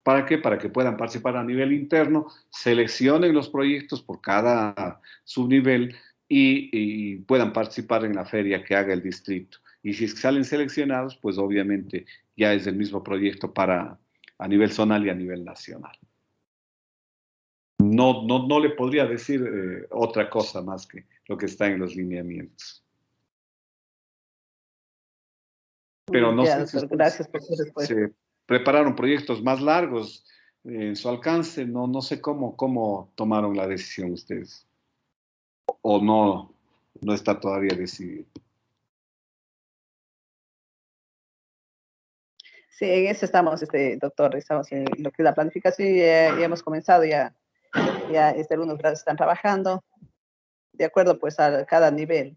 ¿Para qué? Para que puedan participar a nivel interno, seleccionen los proyectos por cada subnivel y puedan participar en la feria que haga el distrito. Y si es que salen seleccionados, pues obviamente ya es el mismo proyecto a nivel zonal y a nivel nacional. No le podría decir otra cosa más que lo que está en los lineamientos. Pero no sé si gracias por su respuesta. se prepararon proyectos más largos en su alcance. No sé cómo tomaron la decisión ustedes. O no está todavía decidido. Sí, en eso estamos, doctor, estamos en lo que es la planificación y ya hemos comenzado, ya algunos grados están trabajando de acuerdo pues a cada nivel.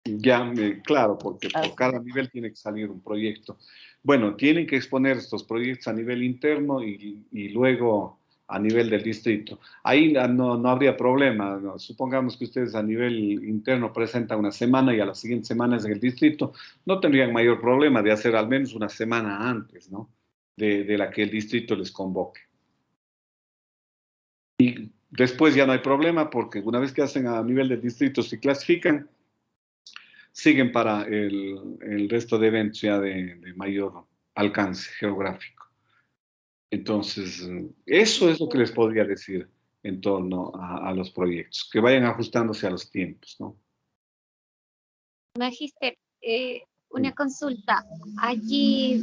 Ya, claro, porque por cada nivel tiene que salir un proyecto. Bueno, tienen que exponer estos proyectos a nivel interno y luego a nivel del distrito. Ahí no habría problema, ¿no? Supongamos que ustedes a nivel interno presentan una semana y a la siguiente semana es en el distrito, no tendrían mayor problema de hacer al menos una semana antes, ¿no? De la que el distrito les convoque. Y después ya no hay problema porque una vez que hacen a nivel del distrito se clasifican, siguen para el resto de eventos ya de mayor alcance geográfico. Entonces, eso es lo que les podría decir en torno a los proyectos, que vayan ajustándose a los tiempos, ¿no? Magíster, una consulta. Allí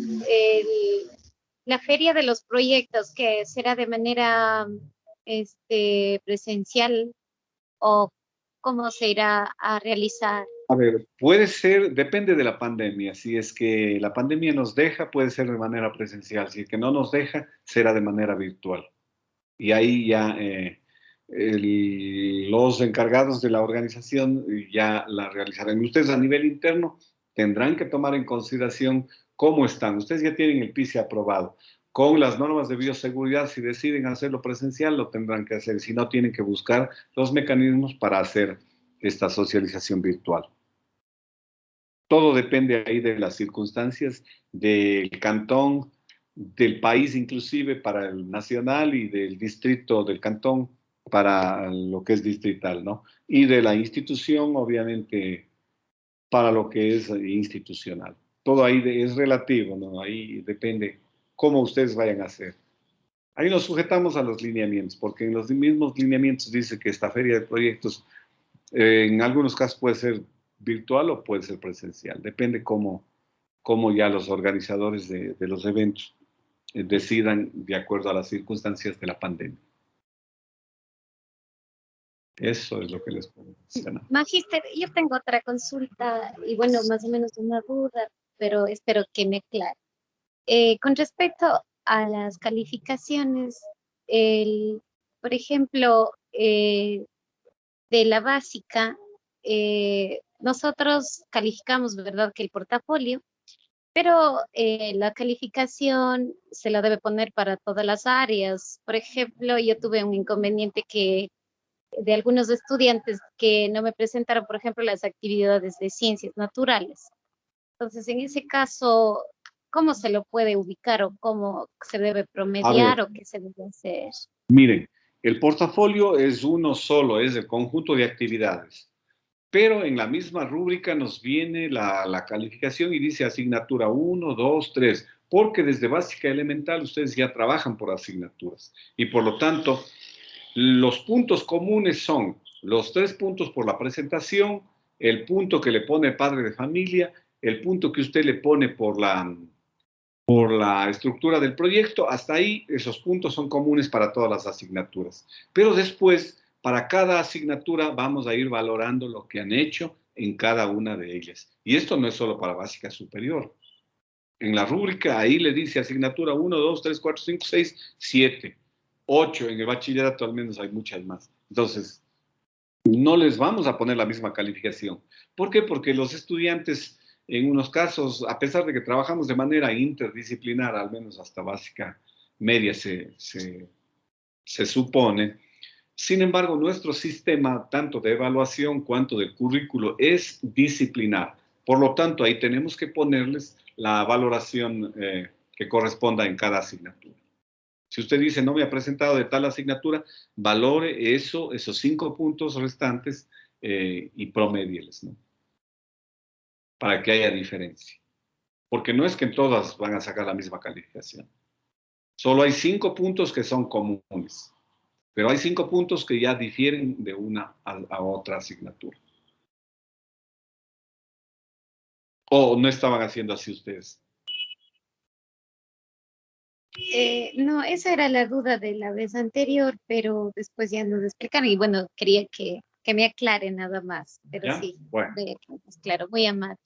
la feria de los proyectos, que será de manera presencial o cómo se irá a realizar. A ver, puede ser, depende de la pandemia. Si es que la pandemia nos deja, puede ser de manera presencial. Si es que no nos deja, será de manera virtual. Y ahí ya los encargados de la organización ya la realizarán. Ustedes a nivel interno tendrán que tomar en consideración cómo están. Ustedes ya tienen el PICE aprobado. Con las normas de bioseguridad, si deciden hacerlo presencial, lo tendrán que hacer. Si no, tienen que buscar los mecanismos para hacer esta socialización virtual. Todo depende ahí de las circunstancias del cantón, del país inclusive para el nacional y del distrito del cantón para lo que es distrital, ¿no? Y de la institución, obviamente, para lo que es institucional. Todo ahí es relativo, ¿no? Ahí depende cómo ustedes vayan a hacer. Ahí nos sujetamos a los lineamientos, porque en los mismos lineamientos dice que esta feria de proyectos, en algunos casos puede ser virtual o puede ser presencial. Depende cómo ya los organizadores de los eventos decidan de acuerdo a las circunstancias de la pandemia. Eso es lo que les puedo mencionar. Magíster, yo tengo otra consulta y bueno, más o menos una duda, pero espero que me aclare. Con respecto a las calificaciones, por ejemplo, de la básica, nosotros calificamos, ¿verdad?, que el portafolio, pero la calificación se la debe poner para todas las áreas. Por ejemplo, yo tuve un inconveniente de algunos estudiantes que no me presentaron, por ejemplo, las actividades de ciencias naturales. Entonces, en ese caso, ¿cómo se lo puede ubicar o cómo se debe promediar o qué se debe hacer? Miren, el portafolio es uno solo, es el conjunto de actividades. Pero en la misma rúbrica nos viene la calificación y dice asignatura 1, 2, 3, porque desde básica elemental ustedes ya trabajan por asignaturas. Y por lo tanto, los puntos comunes son los 3 puntos por la presentación, el punto que le pone el padre de familia, el punto que usted le pone por la estructura del proyecto. Hasta ahí esos puntos son comunes para todas las asignaturas. Pero después, para cada asignatura vamos a ir valorando lo que han hecho en cada una de ellas. Y esto no es solo para básica superior. En la rúbrica ahí le dice asignatura 1, 2, 3, 4, 5, 6, 7, 8. En el bachillerato al menos hay muchas más. Entonces, no les vamos a poner la misma calificación. ¿Por qué? Porque los estudiantes, en unos casos, a pesar de que trabajamos de manera interdisciplinar, al menos hasta básica media se supone, sin embargo, nuestro sistema, tanto de evaluación cuanto de currículo, es disciplinar. Por lo tanto, ahí tenemos que ponerles la valoración que corresponda en cada asignatura. Si usted dice, no me ha presentado de tal asignatura, valore esos 5 puntos restantes y promedieles, ¿no? Para que haya diferencia. Porque no es que en todas van a sacar la misma calificación. Solo hay 5 puntos que son comunes. Pero hay 5 puntos que ya difieren de una a otra asignatura. ¿O no estaban haciendo así ustedes? No, esa era la duda de la vez anterior, pero después ya nos explicaron y bueno, quería que me aclare nada más, pero ¿Ya? sí, Bueno. pues, claro, muy amable.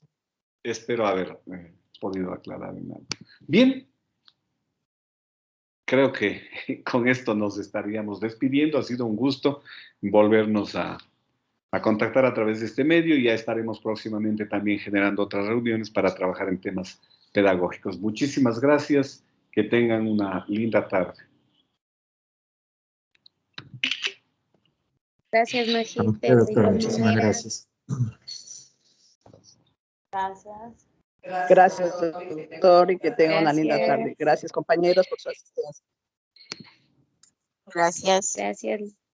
Espero haber podido aclarar en algo. Bien. Creo que con esto nos estaríamos despidiendo. Ha sido un gusto volvernos a contactar a través de este medio y ya estaremos próximamente también generando otras reuniones para trabajar en temas pedagógicos. Muchísimas gracias. Que tengan una linda tarde. Gracias, Magíster. Doctor, muchísimas gracias. Gracias. Gracias, doctor, y que tenga una linda tarde. Gracias, compañeros, por su asistencia. Gracias. Gracias.